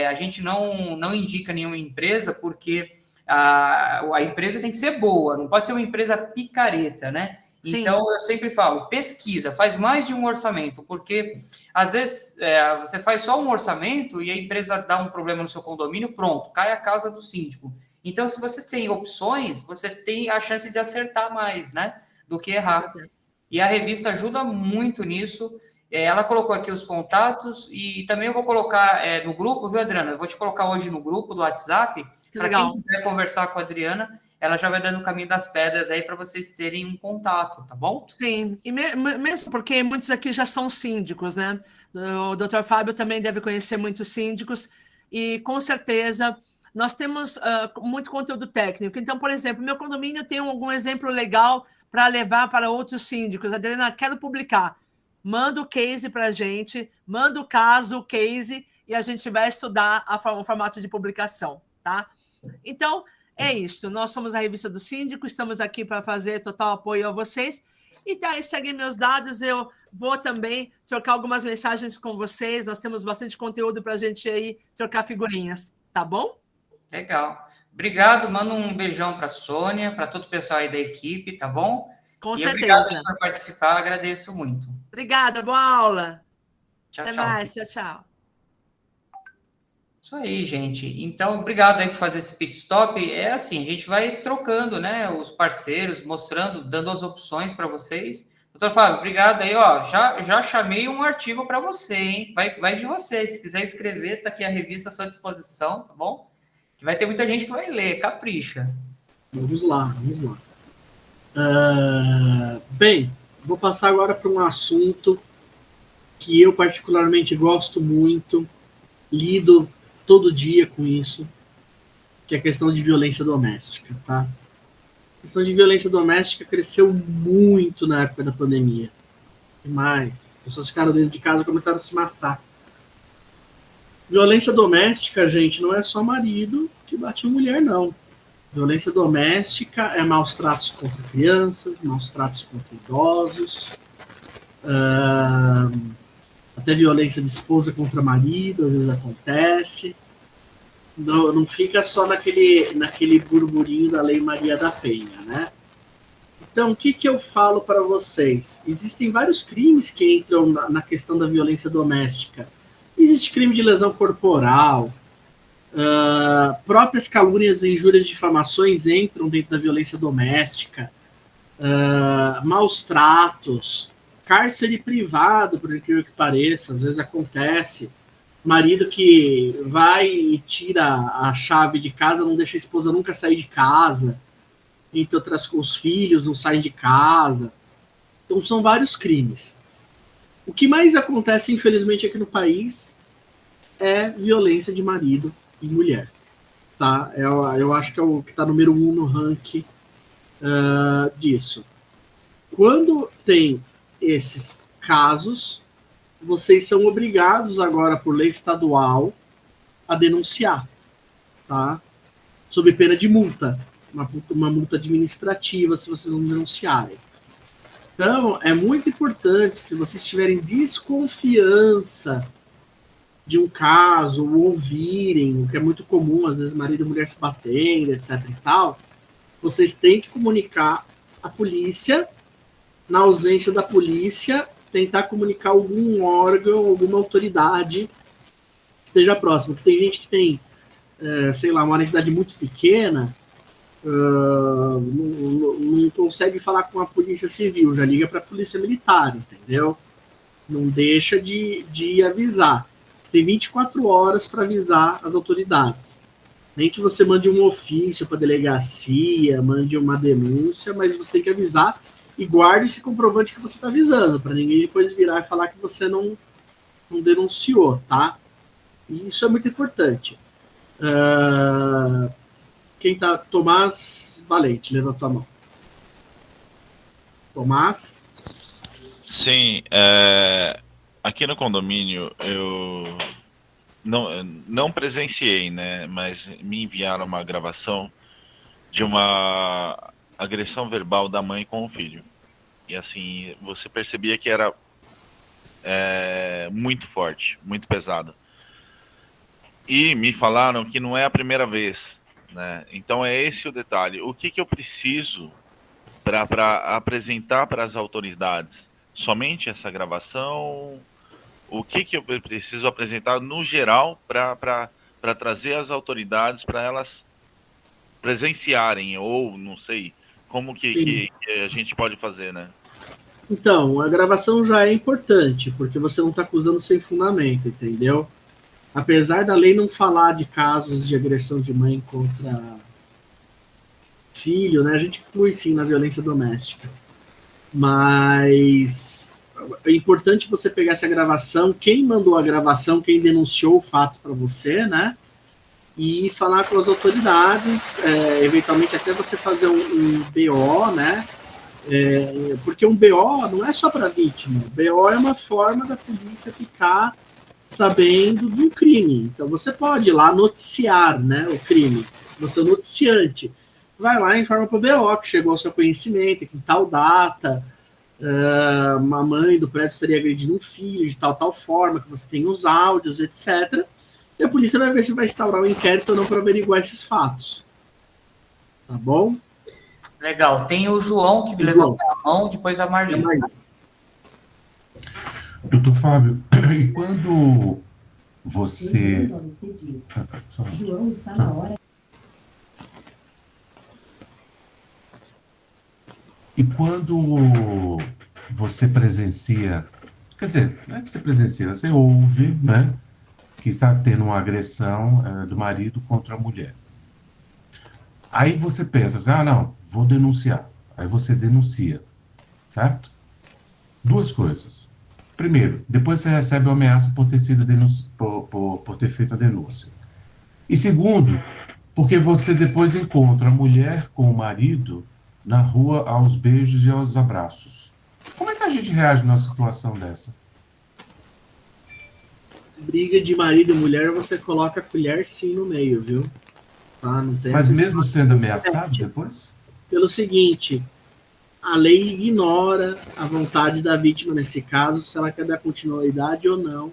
a gente não indica nenhuma empresa, porque a empresa tem que ser boa, não pode ser uma empresa picareta, né? Sim. Então, eu sempre falo, pesquisa, faz mais de um orçamento, porque, às vezes, você faz só um orçamento e a empresa dá um problema no seu condomínio, pronto, cai a casa do síndico. Então, se você tem opções, você tem a chance de acertar mais, né? Do que errar. E a revista ajuda muito nisso. Ela colocou aqui os contatos, e também eu vou colocar no grupo, viu, Adriana? Eu vou te colocar hoje no grupo do WhatsApp, para quem quiser conversar com a Adriana, ela já vai dando o caminho das pedras aí para vocês terem um contato, tá bom? Sim, e mesmo porque muitos aqui já são síndicos, né? O Dr. Fábio também deve conhecer muitos síndicos, e com certeza nós temos muito conteúdo técnico. Então, por exemplo, meu condomínio tem algum exemplo legal para levar para outros síndicos. Adriana, quero publicar. Manda o case para a gente, manda o caso, o case, e a gente vai estudar o formato de publicação, tá? Então, é isso. Nós somos a Revista do Síndico, estamos aqui para fazer total apoio a vocês. E daí, seguem meus dados, eu vou também trocar algumas mensagens com vocês. Nós temos bastante conteúdo para a gente aí trocar figurinhas, tá bom? Legal. Obrigado, manda um beijão para a Sônia, para todo o pessoal aí da equipe, tá bom? Com certeza. Obrigado por participar, agradeço muito. Obrigada, boa aula. Tchau, Até tchau. mais, tchau, tchau. Isso aí, gente. Então, obrigado aí por fazer esse pit stop. É assim, a gente vai trocando, né, os parceiros, mostrando, dando as opções para vocês. Doutor Fábio, obrigado aí, ó. Já chamei um artigo para você, hein? Vai de você. Se quiser escrever, tá aqui a revista à sua disposição, tá bom? Que vai ter muita gente que vai ler, capricha. Vamos lá. Bem, vou passar agora para um assunto que eu particularmente gosto muito, lido todo dia com isso, que é a questão de violência doméstica, tá? A questão de violência doméstica cresceu muito na época da pandemia. Demais. As pessoas ficaram dentro de casa e começaram a se matar. Violência doméstica, gente, não é só marido que bate em mulher, não. Violência doméstica é maus tratos contra crianças, maus tratos contra idosos, até violência de esposa contra marido, às vezes acontece. Não fica só naquele burburinho da Lei Maria da Penha, né? Então, o que eu falo para vocês? Existem vários crimes que entram na questão da violência doméstica. Existe crime de lesão corporal, próprias calúnias, injúrias e difamações entram dentro da violência doméstica, maus tratos, cárcere privado, por incrível que pareça, às vezes acontece. Marido que vai e tira a chave de casa, não deixa a esposa nunca sair de casa. Entre outras, os filhos não saem de casa. Então, são vários crimes. O que mais acontece, infelizmente, aqui no país é violência de marido e mulher. Tá? Eu acho que é o que está número 1 no ranking disso. Quando tem esses casos, vocês são obrigados agora, por lei estadual, a denunciar, tá? Sob pena de multa. Uma multa administrativa, se vocês não denunciarem. Então, é muito importante, se vocês tiverem desconfiança de um caso, ou ouvirem, o que é muito comum, às vezes marido e mulher se batendo, etc e tal, vocês têm que comunicar à polícia. Na ausência da polícia, tentar comunicar algum órgão, alguma autoridade que esteja próximo. Porque tem gente que tem, sei lá, uma cidade muito pequena, não consegue falar com a polícia civil, já liga para a polícia militar, entendeu? Não deixa de avisar. Você tem 24 horas para avisar as autoridades. Nem que você mande um ofício para a delegacia, mande uma denúncia, mas você tem que avisar e guarde esse comprovante que você está avisando, para ninguém depois virar e falar que você não denunciou, tá? E isso é muito importante. Quem tá? Tomás Valente, levanta a mão. Tomás? Sim, aqui no condomínio eu não presenciei, né? Mas me enviaram uma gravação de uma agressão verbal da mãe com o filho. E assim, você percebia que era muito forte, muito pesado. E me falaram que não é a primeira vez, né? Então é esse o detalhe. O que eu preciso para apresentar para as autoridades? Somente essa gravação? O que eu preciso apresentar no geral para trazer as autoridades para elas presenciarem, ou não sei, como que a gente pode fazer, né? Então, a gravação já é importante, porque você não está acusando sem fundamento, entendeu? Apesar da lei não falar de casos de agressão de mãe contra filho, né? A gente inclui sim na violência doméstica. Mas é importante você pegar essa gravação, quem mandou a gravação, quem denunciou o fato para você, né? E falar com as autoridades, eventualmente até você fazer um BO, né? Porque um BO não é só para vítima. O BO é uma forma da polícia ficar sabendo do crime. Então você pode ir lá noticiar, né, o crime. Você é o noticiante. Vai lá e informa para o BO que chegou ao seu conhecimento, que em tal data uma mãe do prédio estaria agredindo um filho de tal forma, que você tem os áudios, etc. E a polícia vai ver se vai instaurar um inquérito ou não para averiguar esses fatos. Tá bom? Legal. Tem o João que levantou a mão, depois a Marlene. Doutor Fábio, e quando você... João está na hora. E quando você presencia... Quer dizer, não é que você presencia, você ouve, né? Que está tendo uma agressão do marido contra a mulher. Aí você pensa assim, não, vou denunciar. Aí você denuncia, certo? Duas coisas. Primeiro, depois você recebe uma ameaça por ter sido por ter feito a denúncia. E segundo, porque você depois encontra a mulher com o marido na rua aos beijos e aos abraços. Como é que a gente reage numa situação dessa? Briga de marido e mulher, você coloca a colher sim no meio, viu? Tá? Não tem. Mas mesmo sendo ameaçado depois? Pelo seguinte, a lei ignora a vontade da vítima nesse caso, se ela quer dar continuidade ou não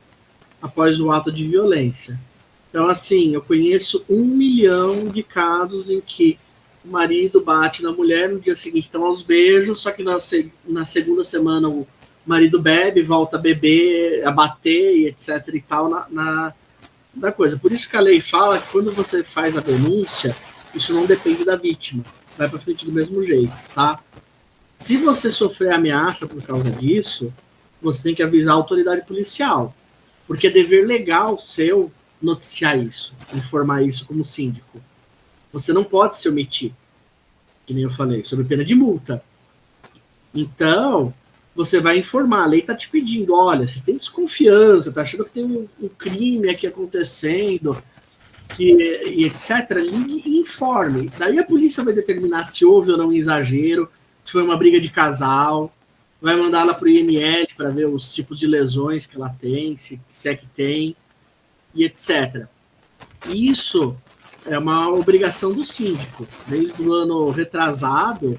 após o ato de violência. Então, assim, eu conheço 1 milhão de casos em que o marido bate na mulher, no dia seguinte estão aos beijos, só que na segunda semana o marido bebe, volta a beber, a bater e etc e tal da coisa. Por isso que a lei fala que quando você faz a denúncia, isso não depende da vítima. Vai para frente do mesmo jeito, tá? Se você sofrer ameaça por causa disso, você tem que avisar a autoridade policial, porque é dever legal seu noticiar isso, informar isso como síndico. Você não pode se omitir, que nem eu falei, sob pena de multa. Então, você vai informar, a lei está te pedindo, olha, você tem desconfiança, está achando que tem um crime aqui acontecendo, e etc., ligue e informe. Daí a polícia vai determinar se houve ou não um exagero, se foi uma briga de casal, vai mandar ela para o IML para ver os tipos de lesões que ela tem, se é que tem, e etc. Isso é uma obrigação do síndico. Desde o ano retrasado,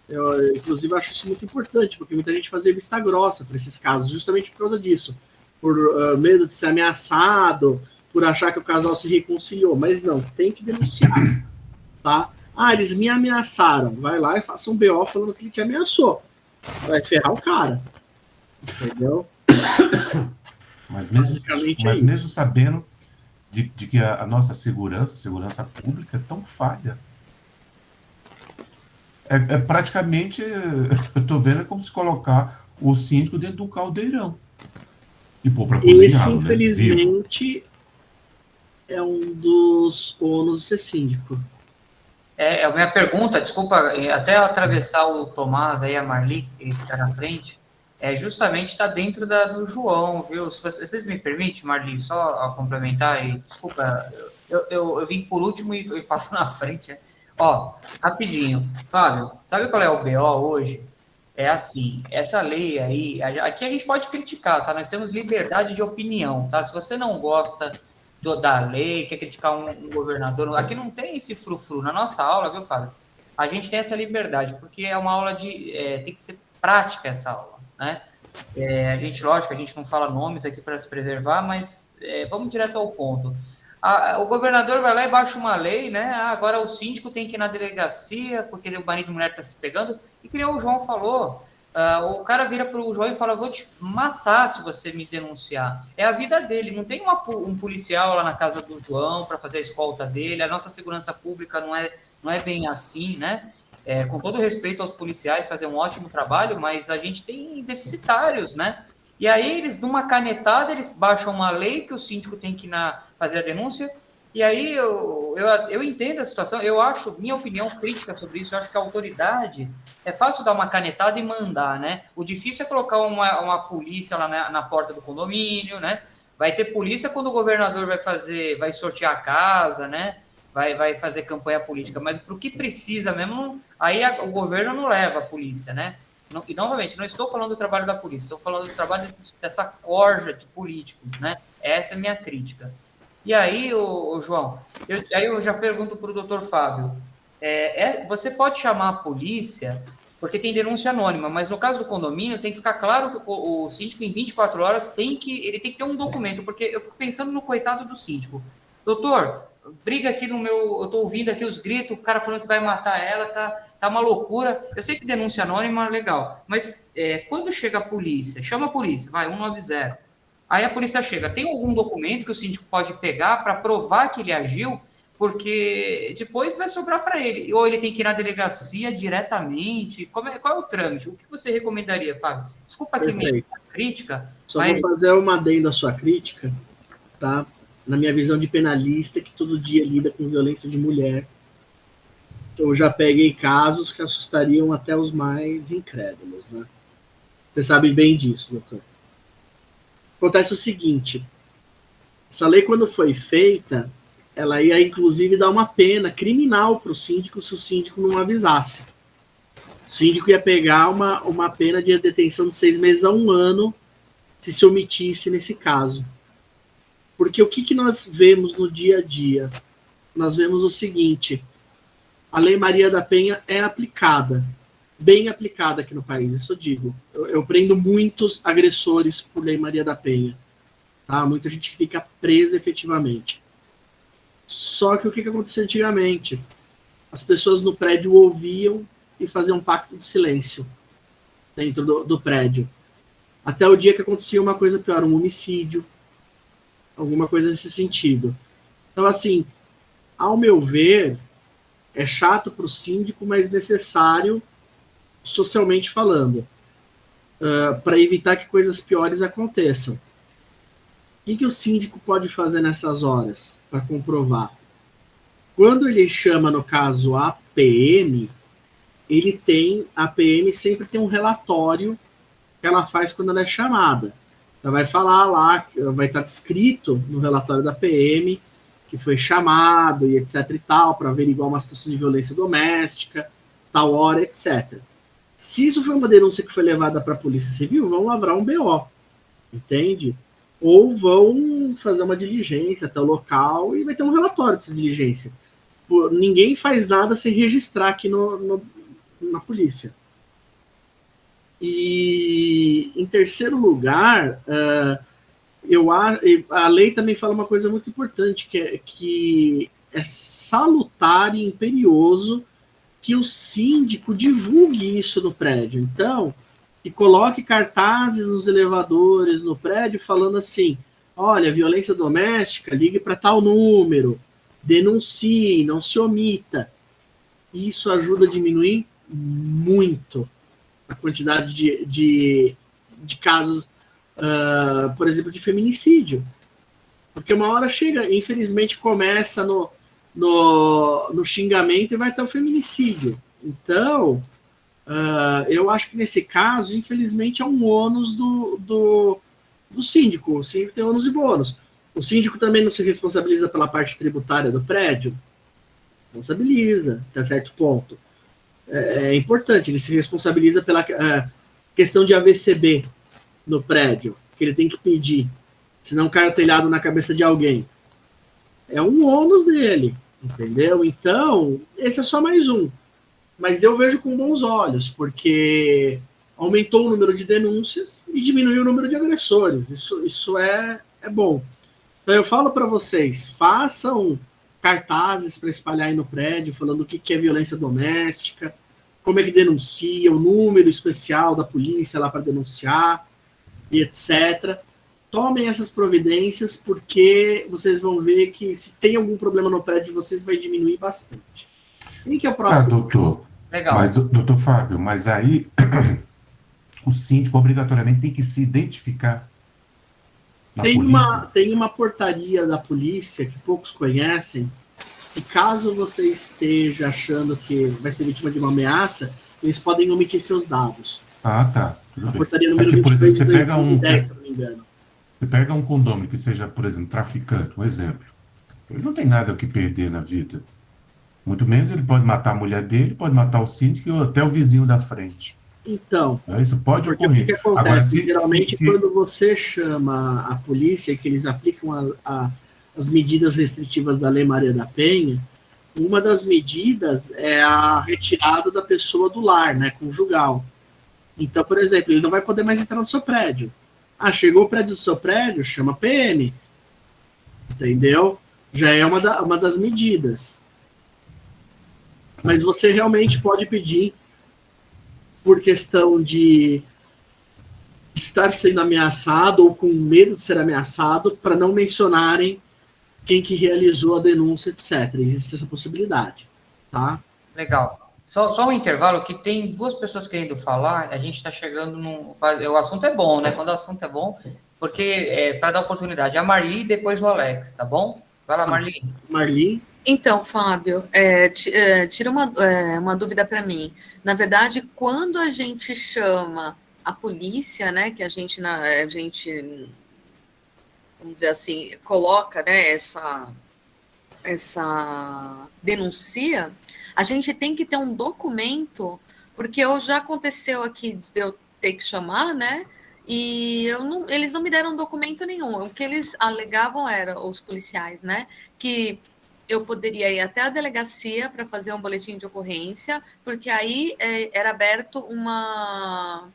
eu, inclusive, acho isso muito importante, porque muita gente fazia vista grossa para esses casos, justamente por causa disso. Por medo de ser ameaçado, por achar que o casal se reconciliou. Mas não, tem que denunciar. Tá? Ah, eles me ameaçaram. Vai lá e faça um BO falando que ele te ameaçou. Vai ferrar o cara. Entendeu? Mas mesmo sabendo de que a nossa segurança pública, é tão falha. É praticamente, eu estou vendo, é como se colocar o síndico dentro de um caldeirão. E pôr para cozinhar, esse, infelizmente, é um dos ônus de ser síndico. A minha pergunta, desculpa, até atravessar o Tomás aí, a Marli, que está na frente, justamente está dentro do João, viu? Se vocês me permitem, Marli, só a complementar, e desculpa, eu vim por último e passo na frente, né? Ó, rapidinho, Fábio, sabe qual é o BO hoje? É assim, essa lei aí, aqui a gente pode criticar, tá? Nós temos liberdade de opinião, tá? Se você não gosta da lei, quer criticar um governador, aqui não tem esse frufru. Na nossa aula, viu, Fábio? A gente tem essa liberdade, porque é uma aula tem que ser prática essa aula, né? A gente, lógico, a gente não fala nomes aqui para se preservar, mas vamos direto ao ponto. O governador vai lá e baixa uma lei, né? Agora o síndico tem que ir na delegacia, porque o marido e mulher está se pegando, e que nem o João falou, o cara vira para o João e fala, vou te matar se você me denunciar. É a vida dele, não tem um policial lá na casa do João para fazer a escolta dele, a nossa segurança pública não é bem assim, né? Com todo respeito aos policiais, fazem um ótimo trabalho, mas a gente tem deficitários, né? E aí, eles, numa canetada, eles baixam uma lei que o síndico tem que fazer a denúncia, e aí eu entendo a situação, eu acho, minha opinião crítica sobre isso, eu acho que a autoridade, é fácil dar uma canetada e mandar, né? O difícil é colocar uma polícia lá na porta do condomínio, né? Vai ter polícia quando o governador vai sortear a casa, né? Vai fazer campanha política, mas para o que precisa mesmo, aí o governo não leva a polícia, né? E, novamente, não estou falando do trabalho da polícia, estou falando do trabalho dessa corja de políticos, né? Essa é a minha crítica. E aí, João, eu já pergunto para o doutor Fábio, você pode chamar a polícia, porque tem denúncia anônima, mas no caso do condomínio tem que ficar claro que o síndico, em 24 horas, ele tem que ter um documento, porque eu fico pensando no coitado do síndico. Doutor, briga aqui eu estou ouvindo aqui os gritos, o cara falando que vai matar ela, tá uma loucura. Eu sei que denúncia anônima é legal, mas quando chega a polícia, chama a polícia, vai, 190. Aí a polícia chega, tem algum documento que o síndico pode pegar para provar que ele agiu? Porque depois vai sobrar para ele. Ou ele tem que ir na delegacia diretamente. Qual é o trâmite? O que você recomendaria, Fábio? Desculpa aqui minha crítica. Só vou fazer uma adendo à sua crítica, tá? Na minha visão de penalista, que todo dia lida com violência de mulher, eu já peguei casos que assustariam até os mais incrédulos, né? Você sabe bem disso, doutor. Acontece o seguinte, essa lei, quando foi feita, ela ia, inclusive, dar uma pena criminal para o síndico se o síndico não avisasse. O síndico ia pegar uma pena de detenção de 6 meses a 1 ano se omitisse nesse caso. Porque o que nós vemos no dia a dia? Nós vemos o seguinte, a Lei Maria da Penha é aplicada, bem aplicada aqui no país, isso eu digo. Eu prendo muitos agressores por Lei Maria da Penha. Tá? Muita gente que fica presa efetivamente. Só que o que acontecia antigamente? As pessoas no prédio ouviam e faziam um pacto de silêncio dentro do prédio. Até o dia que acontecia uma coisa pior, um homicídio, alguma coisa nesse sentido. Então, assim, ao meu ver, é chato para o síndico, mas necessário socialmente falando, para evitar que coisas piores aconteçam. O que o síndico pode fazer nessas horas para comprovar? Quando ele chama, no caso, a PM, a PM sempre tem um relatório que ela faz quando ela é chamada. Ela vai falar lá, vai estar descrito no relatório da PM que foi chamado e etc e tal, para averiguar uma situação de violência doméstica, tal hora, etc. Se isso foi uma denúncia que foi levada para a Polícia Civil, vão lavrar um BO, entende? Ou vão fazer uma diligência até o local e vai ter um relatório dessa diligência. Ninguém faz nada sem registrar aqui na polícia. E, em terceiro lugar, a lei também fala uma coisa muito importante, que é salutar e imperioso que o síndico divulgue isso no prédio. Então, que coloque cartazes nos elevadores, no prédio, falando assim, olha, violência doméstica, ligue para tal número, denuncie, não se omita. Isso ajuda a diminuir muito a quantidade de casos, por exemplo, de feminicídio. Porque uma hora chega, infelizmente começa no xingamento e vai até o feminicídio. Então, eu acho que nesse caso, infelizmente, é um ônus do síndico. O síndico tem ônus e bônus. O síndico também não se responsabiliza pela parte tributária do prédio? Responsabiliza, até certo ponto. É importante, ele se responsabiliza pela questão de AVCB no prédio, que ele tem que pedir, senão cai o telhado na cabeça de alguém. É um ônus dele, entendeu? Então, esse é só mais um. Mas eu vejo com bons olhos, porque aumentou o número de denúncias e diminuiu o número de agressores. Isso é bom. Então eu falo para vocês, façam cartazes para espalhar aí no prédio, falando o que é violência doméstica, como é que denuncia, o número especial da polícia lá para denunciar, e etc. Tomem essas providências, porque vocês vão ver que se tem algum problema no prédio de vocês, vai diminuir bastante. Quem que é o próximo? Doutor. Legal. Mas, doutor Fábio, mas aí o síndico obrigatoriamente tem que se identificar na polícia? Tem uma portaria da polícia que poucos conhecem, e caso você esteja achando que vai ser vítima de uma ameaça, eles podem omitir seus dados. Ah, tá. Tudo A bem. portaria número Aqui, por 22 exemplo, de você pega 2010, se não me engano. Você pega um condômino que seja, por exemplo, traficante, um exemplo. Ele não tem nada o que perder na vida. Muito menos ele pode matar a mulher dele, pode matar o síndico ou até o vizinho da frente. Então, Isso pode porque ocorrer. o que acontece? Agora, geralmente, quando você chama a polícia, que eles aplicam as medidas restritivas da Lei Maria da Penha, uma das medidas é a retirada da pessoa do lar, né, conjugal. Então, por exemplo, ele não vai poder mais entrar no seu prédio. Chegou o prédio do seu prédio, chama PM. Entendeu? Já é uma das medidas. Mas você realmente pode pedir, por questão de estar sendo ameaçado ou com medo de ser ameaçado, para não mencionarem quem que realizou a denúncia, etc. Existe essa possibilidade, tá? Legal. Só um intervalo, que tem duas pessoas querendo falar, a gente está chegando num... O assunto é bom, né? Quando o assunto é bom, porque para dar oportunidade. A Marli e depois o Alex, tá bom? Vai lá, Marli. Marli. Então, Fábio, tira uma dúvida para mim. Na verdade, quando a gente chama a polícia, né, que a gente vamos dizer assim, coloca, né, essa denuncia, a gente tem que ter um documento, porque já aconteceu aqui de eu ter que chamar, né, e eles não me deram documento nenhum. O que eles alegavam era, os policiais, né, que eu poderia ir até a delegacia para fazer um boletim de ocorrência, porque aí era aberto uma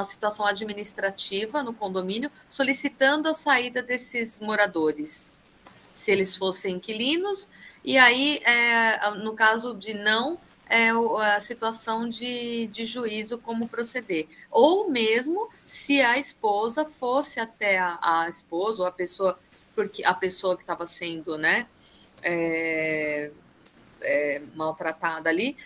situação administrativa no condomínio, solicitando a saída desses moradores, se eles fossem inquilinos, e aí, no caso de não, a situação de juízo, como proceder. Ou mesmo se a esposa fosse até a esposa, ou a pessoa, porque a pessoa que estava sendo, né, maltratada ali,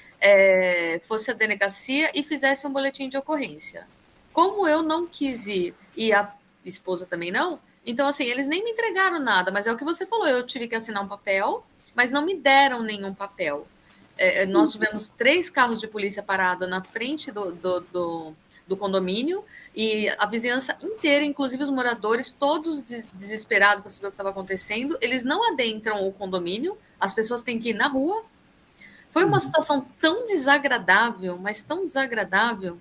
fosse a delegacia e fizesse um boletim de ocorrência. Como eu não quis ir, e a esposa também não, então, assim, eles nem me entregaram nada, mas é o que você falou, eu tive que assinar um papel, mas não me deram nenhum papel. Nós tivemos 3 carros de polícia parados na frente do condomínio, e a vizinhança inteira, inclusive os moradores, todos desesperados para saber o que estava acontecendo, eles não adentram o condomínio, as pessoas têm que ir na rua. Foi uma situação tão desagradável, mas tão desagradável,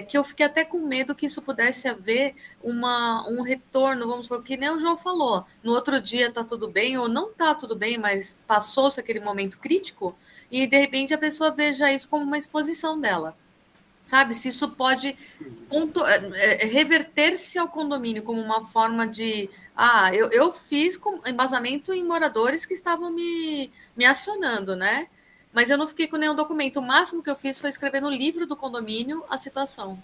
que eu fiquei até com medo que isso pudesse haver um retorno, vamos supor, que nem o João falou, no outro dia está tudo bem, ou não está tudo bem, mas passou-se aquele momento crítico, e de repente a pessoa veja isso como uma exposição dela. Sabe, se isso pode reverter-se ao condomínio como uma forma de... eu fiz com embasamento em moradores que estavam me acionando, né? Mas eu não fiquei com nenhum documento. O máximo que eu fiz foi escrever no livro do condomínio a situação.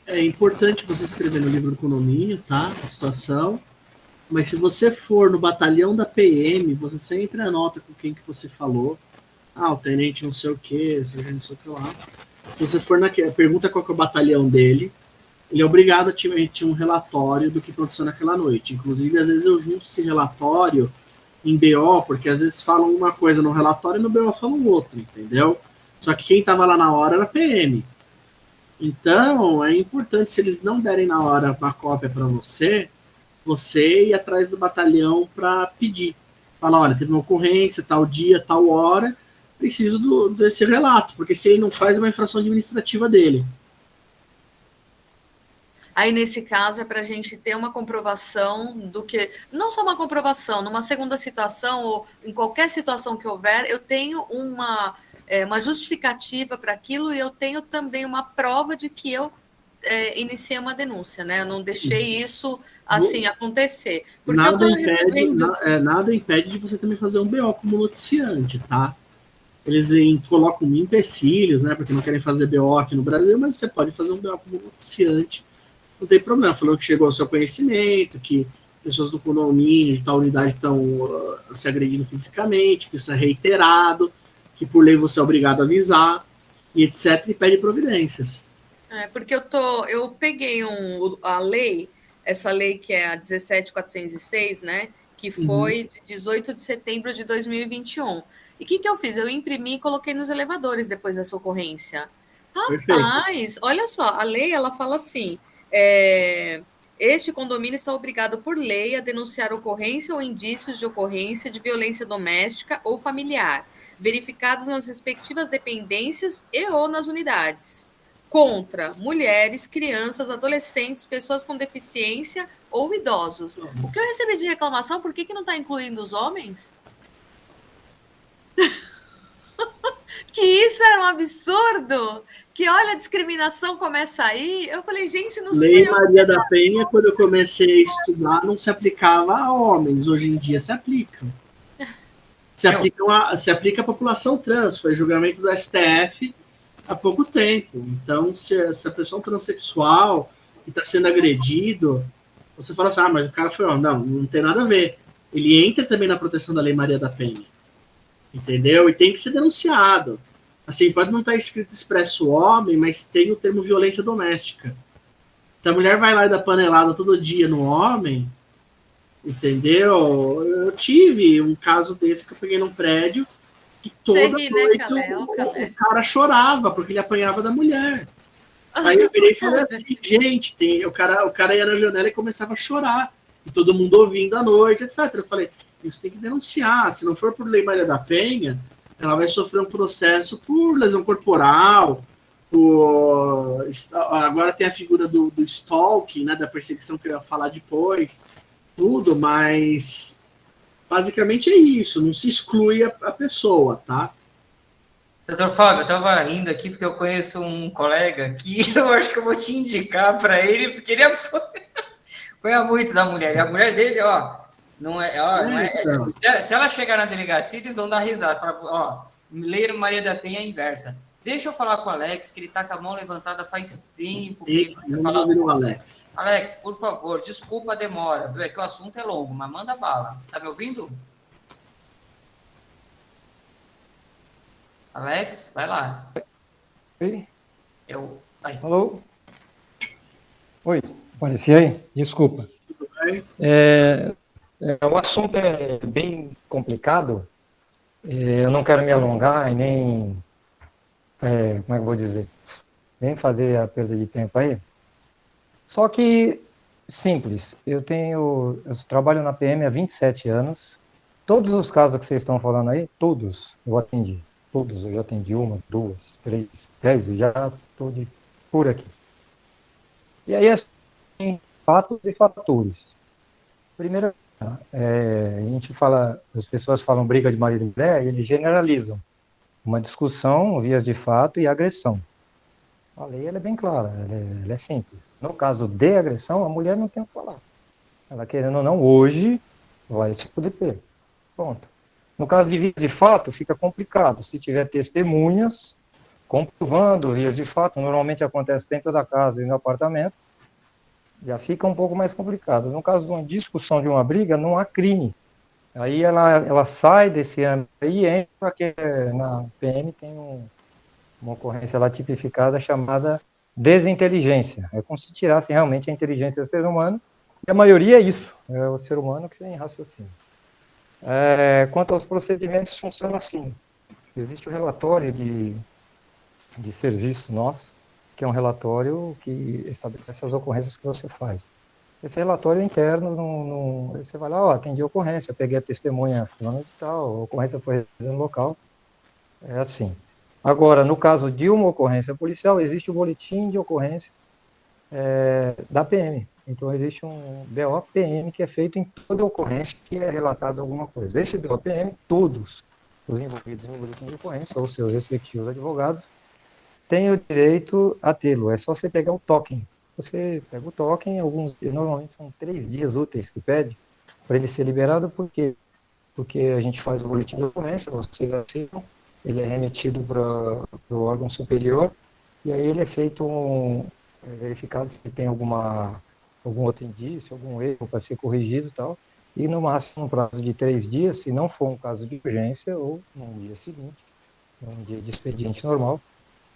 É importante você escrever no livro do condomínio, tá? A situação. Mas se você for no batalhão da PM, você sempre anota com quem que você falou. O tenente não sei o que, seja não sei o que lá. Se você for pergunta qual que é o batalhão dele, ele é obrigado a emitir um relatório do que aconteceu naquela noite. Inclusive, às vezes eu junto esse relatório em BO, porque às vezes falam uma coisa no relatório e no BO falam outra, entendeu? Só que quem estava lá na hora era a PM. Então, é importante, se eles não derem na hora uma cópia para você ir atrás do batalhão para pedir. Falar, olha, teve uma ocorrência, tal dia, tal hora, preciso desse relato, porque se ele não faz, é uma infração administrativa dele. Aí, nesse caso, é para a gente ter uma comprovação do que... Não só uma comprovação, numa segunda situação, ou em qualquer situação que houver, eu tenho uma justificativa para aquilo e eu tenho também uma prova de que eu iniciei uma denúncia, né? Eu não deixei isso, assim, acontecer. Porque nada impede de você também fazer um BO como noticiante, tá? Eles colocam empecilhos, né? Porque não querem fazer BO aqui no Brasil, mas você pode fazer um BO como noticiante. Não tem problema, falou que chegou ao seu conhecimento, que pessoas do condomínio de tal unidade estão se agredindo fisicamente, que isso é reiterado, que por lei você é obrigado a avisar, e etc, e pede providências. Porque eu peguei a lei, essa lei que é a 17.406, né, que foi de 18 de setembro de 2021. E o que eu fiz? Eu imprimi e coloquei nos elevadores depois dessa ocorrência. Rapaz, olha só, a lei, ela fala assim... este condomínio está obrigado por lei a denunciar ocorrência ou indícios de ocorrência de violência doméstica ou familiar, verificados nas respectivas dependências e ou nas unidades, contra mulheres, crianças, adolescentes, pessoas com deficiência ou idosos. O que eu recebi de reclamação, por que não está incluindo os homens? Que isso era um absurdo! Que olha, a discriminação começa aí. Eu falei, gente, não sei. Lei Maria da Penha, quando eu comecei a estudar, não se aplicava a homens. Hoje em dia se aplica. Se aplica a população trans. Foi julgamento do STF há pouco tempo. Então, se a pessoa transexual que está sendo agredido, você fala assim, mas o cara foi homem. Não tem nada a ver. Ele entra também na proteção da Lei Maria da Penha. Entendeu? E tem que ser denunciado. Assim, pode não estar escrito expresso homem, mas tem o termo violência doméstica. Se a mulher vai lá e dá panelada todo dia no homem, entendeu? Eu tive um caso desse que eu peguei num prédio que toda noite o cara chorava porque ele apanhava da mulher. Aí eu virei e falei assim, gente, o cara ia na janela e começava a chorar. E todo mundo ouvindo à noite, etc. Eu falei, isso tem que denunciar. Se não for por Lei Maria da Penha, ela vai sofrer um processo por lesão corporal, agora tem a figura do stalking, né, da perseguição que eu ia falar depois, tudo, mas basicamente é isso, não se exclui a pessoa, tá? Doutor Fábio, eu estava rindo aqui porque eu conheço um colega que eu acho que eu vou te indicar para ele, porque ele apanha muito da mulher, e a mulher dele, se ela chegar na delegacia, eles vão dar risada. Falar, Lei Maria da Penha é inversa. Deixa eu falar com o Alex, que ele está com a mão levantada faz tempo. Alex, por favor, desculpa a demora, viu? É que o assunto é longo, mas manda bala. Tá me ouvindo? Alex, vai lá. Oi? Aí. Alô? Oi, apareci aí? Desculpa. Tudo bem? O assunto é bem complicado. Eu não quero me alongar e nem, como é que eu vou dizer? Nem fazer a perda de tempo aí. Só que, simples, eu trabalho na PM há 27 anos. Todos os casos que vocês estão falando aí, todos eu atendi. Todos, eu já atendi 1, 2, 3, 10, eu já estou por aqui. E aí, assim, fatos e fatores. Primeiro, a gente fala, as pessoas falam briga de marido e mulher, e eles generalizam. Uma discussão, vias de fato e agressão. A lei ela é bem clara, ela é simples. No caso de agressão, a mulher não tem o que falar. Ela, querendo ou não, hoje vai se poder. Ponto. No caso de vias de fato, fica complicado. Se tiver testemunhas comprovando vias de fato, normalmente acontece dentro da casa e no apartamento, já fica um pouco mais complicado. No caso de uma discussão, de uma briga, não há crime. Aí ela sai desse âmbito e entra, porque na PM tem uma ocorrência lá tipificada chamada desinteligência. É como se tirasse realmente a inteligência do ser humano, e a maioria é isso, é o ser humano que tem raciocínio. Quanto aos procedimentos, funciona assim. Existe o relatório de serviço nosso, que é um relatório que estabelece as ocorrências que você faz. Esse relatório interno, você vai lá, atendi a ocorrência, peguei a testemunha fulano de tal, a ocorrência foi realizada no local, é assim. Agora, no caso de uma ocorrência policial, existe o boletim de ocorrência da PM. Então, existe um BO-PM que é feito em toda ocorrência que é relatada alguma coisa. Esse BO-PM, todos os envolvidos no boletim de ocorrência, ou seus respectivos advogados, têm o direito a tê-lo. É só você pegar o token. Você pega o token, normalmente são 3 dias úteis que pede, para ele ser liberado, porque a gente faz o boletim de ocorrência, vocês assinam, ele é remetido para o órgão superior, e aí ele é feito verificado se tem algum outro indício, algum erro para ser corrigido e tal, e no máximo no prazo de 3 dias, se não for um caso de urgência, ou no dia seguinte, um dia de expediente normal,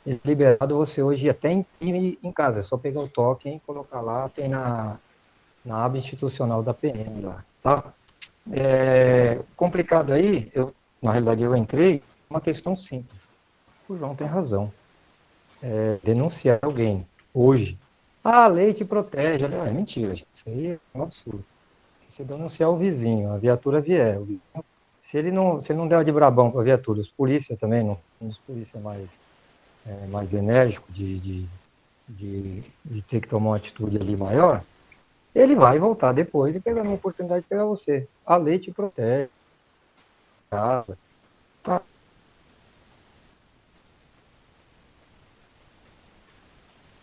é liberado. Você hoje até imprime em casa, é só pegar o token e colocar lá, tem na aba institucional da PM lá, tá? Complicado aí, na realidade eu entrei, uma questão simples. O João tem razão. Denunciar alguém hoje, a lei te protege, é mentira, gente. Isso aí é um absurdo. Se você denunciar o vizinho, a viatura vier, se ele não der de brabão para a viatura, os polícia também, os polícia mais enérgico de ter que tomar uma atitude ali maior, ele vai voltar depois e pegar uma oportunidade de pegar você. A lei te protege. Tá?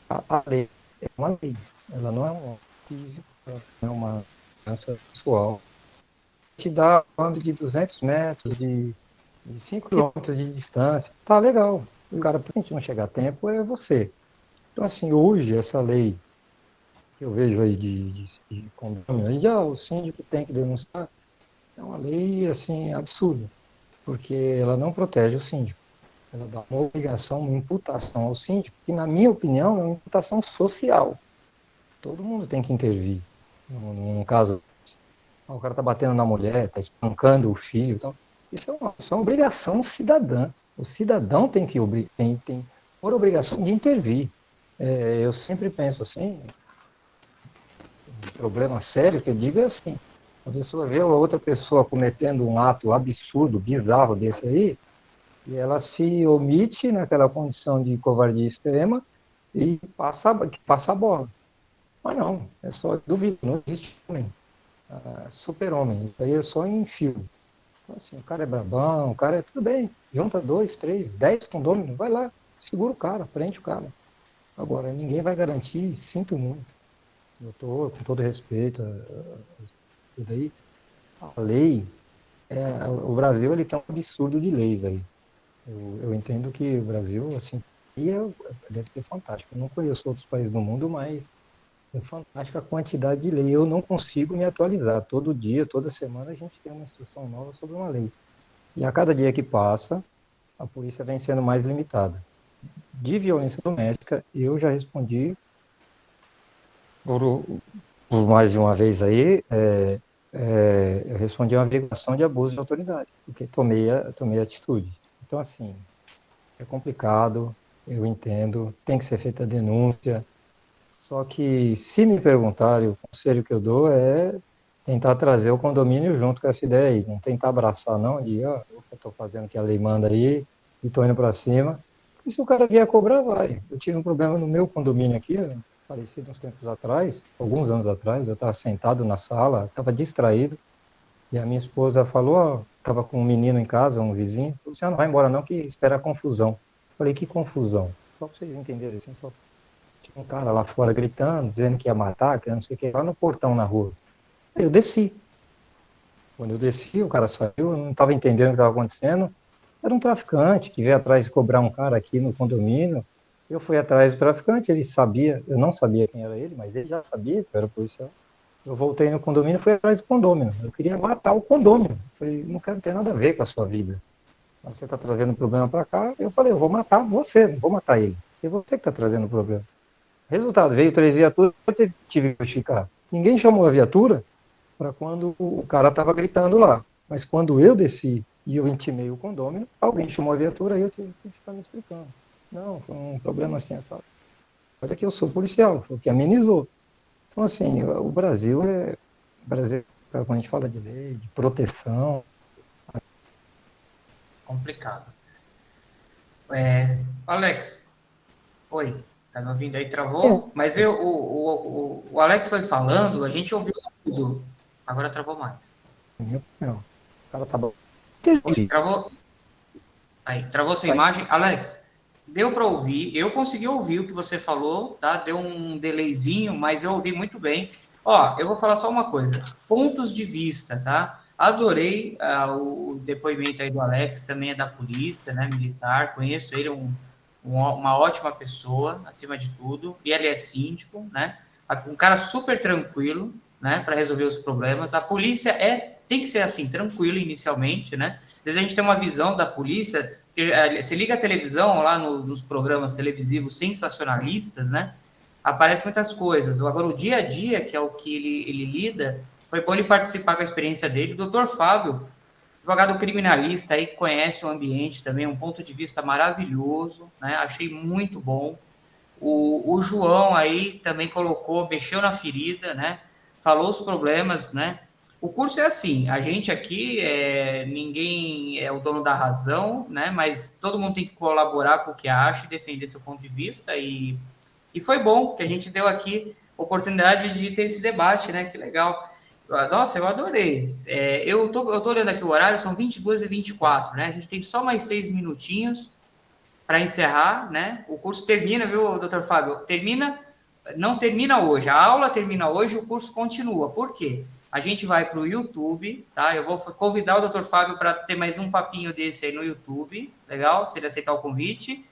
A lei é uma lei, ela não é um físico, ela não é uma doença pessoal. Te dá um âmbito de 200 metros, de 5 quilômetros de distância, tá legal. O cara, para a gente não chegar a tempo, é você. Então, assim, hoje, essa lei que eu vejo aí de condomínio, o síndico tem que denunciar, é uma lei, assim, absurda, porque ela não protege o síndico. Ela dá uma obrigação, uma imputação ao síndico, que, na minha opinião, é uma imputação social. Todo mundo tem que intervir. Num caso, o cara está batendo na mulher, está espancando o filho. Então, isso é uma obrigação cidadã. O cidadão tem por obrigação de intervir. Eu sempre penso assim, um problema sério que eu digo é assim, a pessoa vê a outra pessoa cometendo um ato absurdo, bizarro desse aí, e ela se omite naquela condição de covardia extrema e passa a bola. Mas não, é só duvido, não existe homem, super-homem, isso aí é só em filme. Então, assim, o cara é brabão, o cara é tudo bem, junta 2, 3, 10 condôminos, vai lá, segura o cara, prende o cara. Agora, ninguém vai garantir, sinto muito, doutor, com todo respeito, tudo aí, a lei, o Brasil ele tem um absurdo de leis aí. Eu entendo que o Brasil, assim, deve ser fantástico. Eu não conheço outros países do mundo, mas é fantástica a quantidade de lei. Eu não consigo me atualizar. Todo dia, toda semana, a gente tem uma instrução nova sobre uma lei. E a cada dia que passa, a polícia vem sendo mais limitada. De violência doméstica, eu já respondi por mais de uma vez aí, eu respondi uma averiguação de abuso de autoridade, porque tomei atitude. Então, assim, é complicado, eu entendo, tem que ser feita a denúncia, só que, se me perguntarem, o conselho que eu dou é tentar trazer o condomínio junto com essa ideia aí, não tentar abraçar, não, de, eu estou fazendo o que a lei manda aí, e estou indo para cima, e se o cara vier cobrar, vai. Eu tive um problema no meu condomínio aqui, parecido uns tempos atrás, alguns anos atrás, eu estava sentado na sala, estava distraído, e a minha esposa falou, estava com um menino em casa, um vizinho, falou assim, não vai embora não, que espera a confusão. Eu falei, que confusão? Só para vocês entenderem, assim, só tinha um cara lá fora gritando, dizendo que ia matar, que não sei o que, lá no portão na rua. Aí eu desci. Quando eu desci, o cara saiu, eu não estava entendendo o que estava acontecendo, era um traficante que veio atrás de cobrar um cara aqui no condomínio. Eu fui atrás do traficante, ele sabia, eu não sabia quem era ele, mas ele já sabia que eu era policial. Eu voltei no condomínio e fui atrás do condomínio. Eu queria matar o condomínio. Eu falei, não quero ter nada a ver com a sua vida. Você está trazendo problema para cá. Eu falei, eu vou matar você, não vou matar ele. É você que está trazendo o problema. Resultado, veio 3 viaturas, eu tive que justificar. Ninguém chamou a viatura para quando o cara estava gritando lá. Mas quando eu desci e eu intimei o condomínio, alguém chamou a viatura e eu tive que ficar me explicando. Não, foi um problema assim, sabe? Olha que eu sou policial, foi o que amenizou. Então, assim, o Brasil, quando a gente fala de lei, de proteção... Complicado. Alex, oi, tá me ouvindo aí? Travou? Mas o Alex foi falando, a gente ouviu tudo. Agora travou mais. Não, o cara tá bom. Oi, travou? Aí, travou sua imagem? Alex, deu para ouvir, eu consegui ouvir o que você falou, tá? Deu um delayzinho, mas eu ouvi muito bem. Ó, eu vou falar só uma coisa, pontos de vista, tá? Adorei o depoimento aí do Alex, que também é da polícia, né, militar, conheço ele, uma ótima pessoa, acima de tudo, e ele é síndico, né? Um cara super tranquilo, né, para resolver os problemas. A polícia tem que ser assim, tranquilo inicialmente, né? Às vezes a gente tem uma visão da polícia, você liga a televisão lá nos programas televisivos sensacionalistas, né? Aparecem muitas coisas. Agora, o dia a dia, que é o que ele lida, foi bom ele participar com a experiência dele. O doutor Fábio, advogado criminalista aí, que conhece o ambiente também, um ponto de vista maravilhoso, né? Achei muito bom. O João aí também mexeu na ferida, né? Falou os problemas, né? O curso é assim, a gente aqui, ninguém é o dono da razão, né? Mas todo mundo tem que colaborar com o que acha e defender seu ponto de vista. E foi bom que a gente deu aqui a oportunidade de ter esse debate, né? Que legal. Nossa, eu adorei. Eu tô olhando aqui o horário, são 22h24, né? A gente tem só mais 6 minutinhos para encerrar, né? O curso termina, viu, doutor Fábio? Não termina hoje. A aula termina hoje, o curso continua. Por quê? A gente vai para o YouTube, tá? Eu vou convidar o doutor Fábio para ter mais um papinho desse aí no YouTube, legal? Se ele aceitar o convite.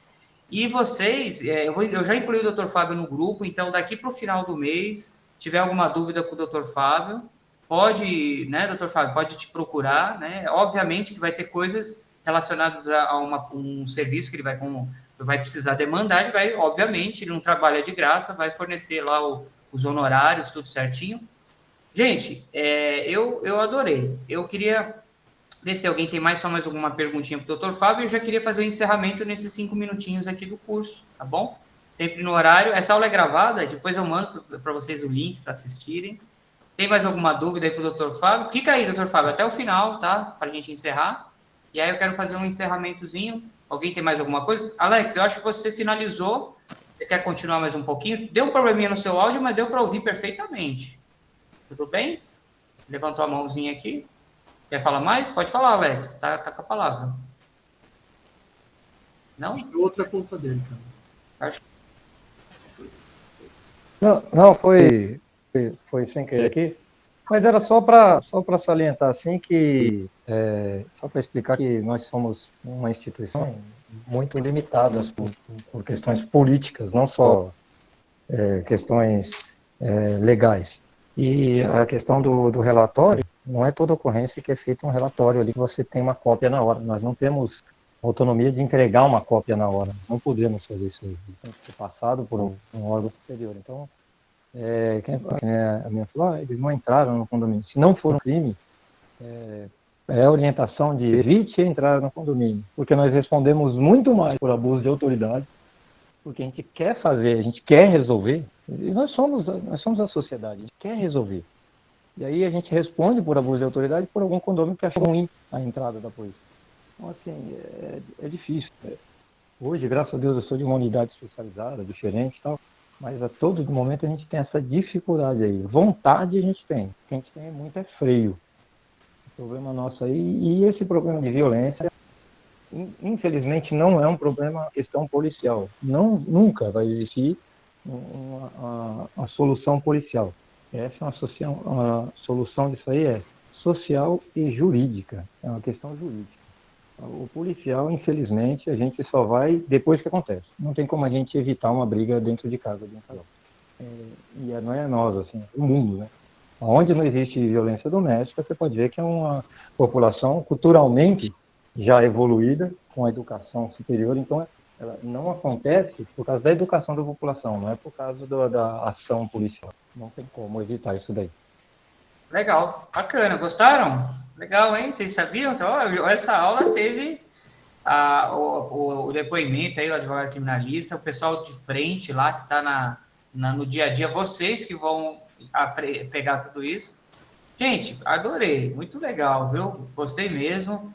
E vocês, eu já incluí o doutor Fábio no grupo, então daqui para o final do mês, tiver alguma dúvida com o doutor Fábio, pode, né, doutor Fábio, pode te procurar, né? Obviamente que vai ter coisas relacionadas a um serviço que ele vai precisar demandar, ele vai, obviamente, ele não trabalha de graça, vai fornecer lá os honorários, tudo certinho. Gente, eu adorei. Eu queria ver se alguém tem mais alguma perguntinha para o doutor Fábio. Eu já queria fazer o encerramento nesses 5 minutinhos aqui do curso, tá bom? Sempre no horário. Essa aula é gravada, depois eu mando para vocês o link para assistirem. Tem mais alguma dúvida aí para o doutor Fábio? Fica aí, doutor Fábio, até o final, tá? Para a gente encerrar. E aí eu quero fazer um encerramentozinho. Alguém tem mais alguma coisa? Alex, eu acho que você finalizou. Você quer continuar mais um pouquinho? Deu um probleminha no seu áudio, mas deu para ouvir perfeitamente. Tudo bem? Levantou a mãozinha aqui. Quer falar mais? Pode falar, Alex. Tá com a palavra. Não? Outra conta dele, cara. Acho... Não, foi sem querer aqui. Mas era só para salientar, assim, que... só para explicar que nós somos uma instituição muito limitada por questões políticas, não só questões legais. E a questão do relatório, não é toda ocorrência que é feito um relatório ali que você tem uma cópia na hora. Nós não temos autonomia de entregar uma cópia na hora. Não podemos fazer isso aí. Tem que ser passado por um órgão superior. Então, a minha falou, eles não entraram no condomínio. Se não for um crime, é a orientação de evite entrar no condomínio, porque nós respondemos muito mais por abuso de autoridade, porque a gente quer fazer, a gente quer resolver, e nós somos a sociedade, a gente quer resolver. E aí a gente responde por abuso de autoridade por algum condomínio que achou ruim a entrada da polícia. Então, assim, é difícil. Hoje, graças a Deus, eu sou de uma unidade especializada, diferente e tal, mas a todo momento a gente tem essa dificuldade aí. Vontade a gente tem. O que a gente tem muito é freio. O problema nosso aí, e esse problema de violência, infelizmente, não é um problema, questão policial. Nunca vai existir uma solução policial. Essa é uma solução disso aí é social e jurídica. É uma questão jurídica. O policial, infelizmente, a gente só vai depois que acontece. Não tem como a gente evitar uma briga dentro de casa, de um casal. E não é nós, assim, é o mundo, né? Onde não existe violência doméstica, você pode ver que é uma população culturalmente já evoluída, com a educação superior, então ela não acontece por causa da educação da população, não é por causa da ação policial. Não tem como evitar isso daí. Legal, bacana, gostaram? Legal, hein? Vocês sabiam que essa aula teve o depoimento aí, o advogado criminalista, o pessoal de frente lá que está no dia a dia, vocês que vão pegar tudo isso. Gente, adorei, muito legal, viu? Gostei mesmo.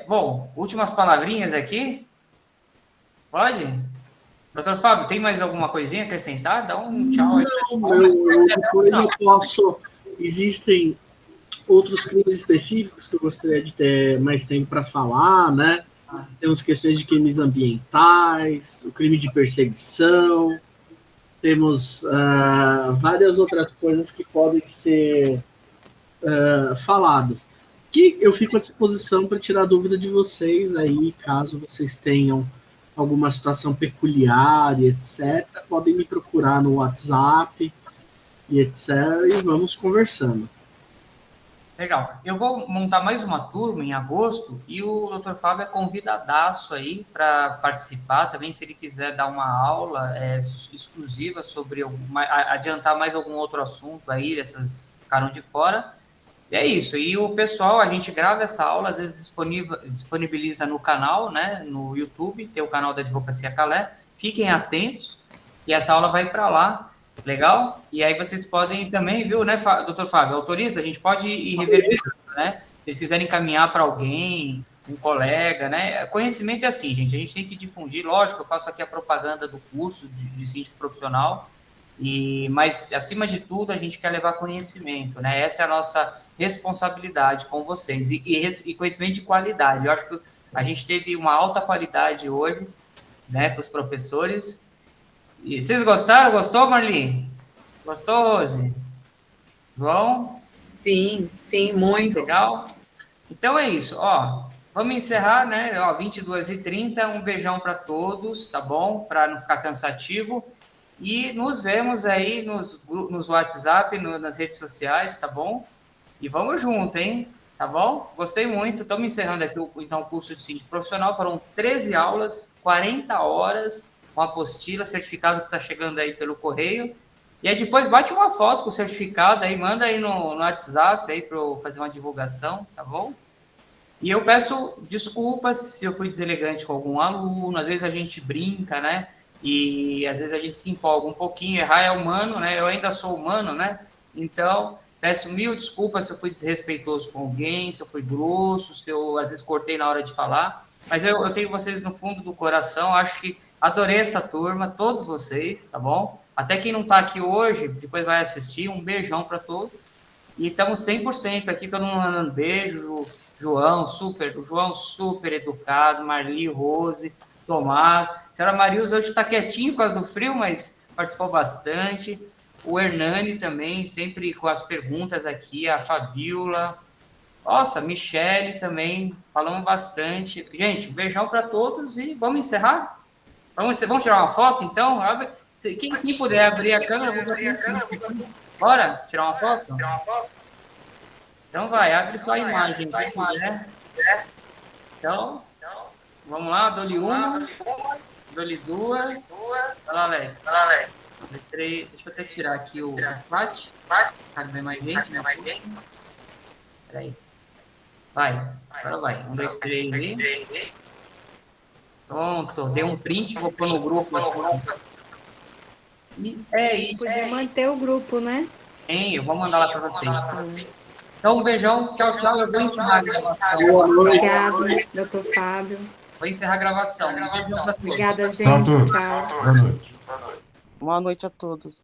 Bom, últimas palavrinhas aqui. Pode? Doutor Fábio, tem mais alguma coisinha a acrescentar? Dá um tchau aí. Depois eu posso... Existem outros crimes específicos que eu gostaria de ter mais tempo para falar, né? Temos questões de crimes ambientais, o crime de perseguição, temos várias outras coisas que podem ser faladas. Que eu fico à disposição para tirar dúvida de vocês aí, caso vocês tenham alguma situação peculiar e etc. Podem me procurar no WhatsApp e etc. E vamos conversando. Legal. Eu vou montar mais uma turma em agosto e o Dr. Fábio é convidadaço aí para participar também, se ele quiser dar uma aula exclusiva sobre adiantar mais algum outro assunto aí, dessas que ficaram de fora. E é isso. E o pessoal, a gente grava essa aula, às vezes disponibiliza no canal, né, no YouTube, tem o canal da Advocacia Calé. Fiquem atentos e essa aula vai para lá. Legal? E aí vocês podem também, viu, né, doutor Fábio, autoriza? A gente pode ir reverberando, né? Se vocês quiserem encaminhar para alguém, um colega, né? Conhecimento é assim, gente, a gente tem que difundir, lógico, eu faço aqui a propaganda do curso de síndico profissional, mas, acima de tudo, a gente quer levar conhecimento, né? Essa é a nossa responsabilidade com vocês, e conhecimento de qualidade. Eu acho que a gente teve uma alta qualidade hoje, né, com os professores. E vocês gostaram? Gostou, Marli? Gostou, Rose? João? Sim, muito. Legal? Então é isso, ó. Vamos encerrar, né? Ó, 22h30, um beijão para todos, tá bom? Para não ficar cansativo. E nos vemos aí nos WhatsApp, nas redes sociais, tá bom? E vamos junto, hein? Tá bom? Gostei muito. Estamos encerrando aqui então, o curso de síndico profissional. Foram 13 aulas, 40 horas, uma apostila, certificado que está chegando aí pelo correio. E aí depois bate uma foto com o certificado aí, manda aí no WhatsApp aí para eu fazer uma divulgação, tá bom? E eu peço desculpas se eu fui deselegante com algum aluno, às vezes a gente brinca, né? E às vezes a gente se empolga um pouquinho, errar é humano, né? Eu ainda sou humano, né? Então, peço mil desculpas se eu fui desrespeitoso com alguém, se eu fui grosso, se eu às vezes cortei na hora de falar. Mas eu tenho vocês no fundo do coração, acho que adorei essa turma, todos vocês, tá bom? Até quem não está aqui hoje, depois vai assistir, um beijão para todos. E estamos 100% aqui, todo mundo mandando beijo, o João super educado, Marli, Rose, Tomás. A senhora Marilza hoje está quietinho por causa do frio, mas participou bastante. O Hernani também, sempre com as perguntas aqui, a Fabiola. Nossa, Michele também, falamos bastante. Gente, um beijão para todos e vamos encerrar? Vamos tirar uma foto, então? Quem puder abrir a câmera, bora tirar uma foto? Então vai, abre só a imagem, quem puder. Então, Vamos lá, dou-lhe uma, dou-lhe duas. Vai lá, Alex. 1, 2, 3. Deixa eu até tirar aqui o flat. Cabe mais gente, né? Peraí. Vai, agora vai. 1, 2, 3 aí. Pronto, dei um print, vou pôr no grupo. É isso. Podia manter o grupo, né? Hein, eu vou mandar lá para vocês. Então, um beijão, tchau, tchau. Eu vou encerrar a gravação. Obrigada, doutor Fábio. Vou encerrar a gravação. Um beijão para todos. Obrigada, gente. Tchau a todos. Tchau. Boa noite. Boa noite a todos.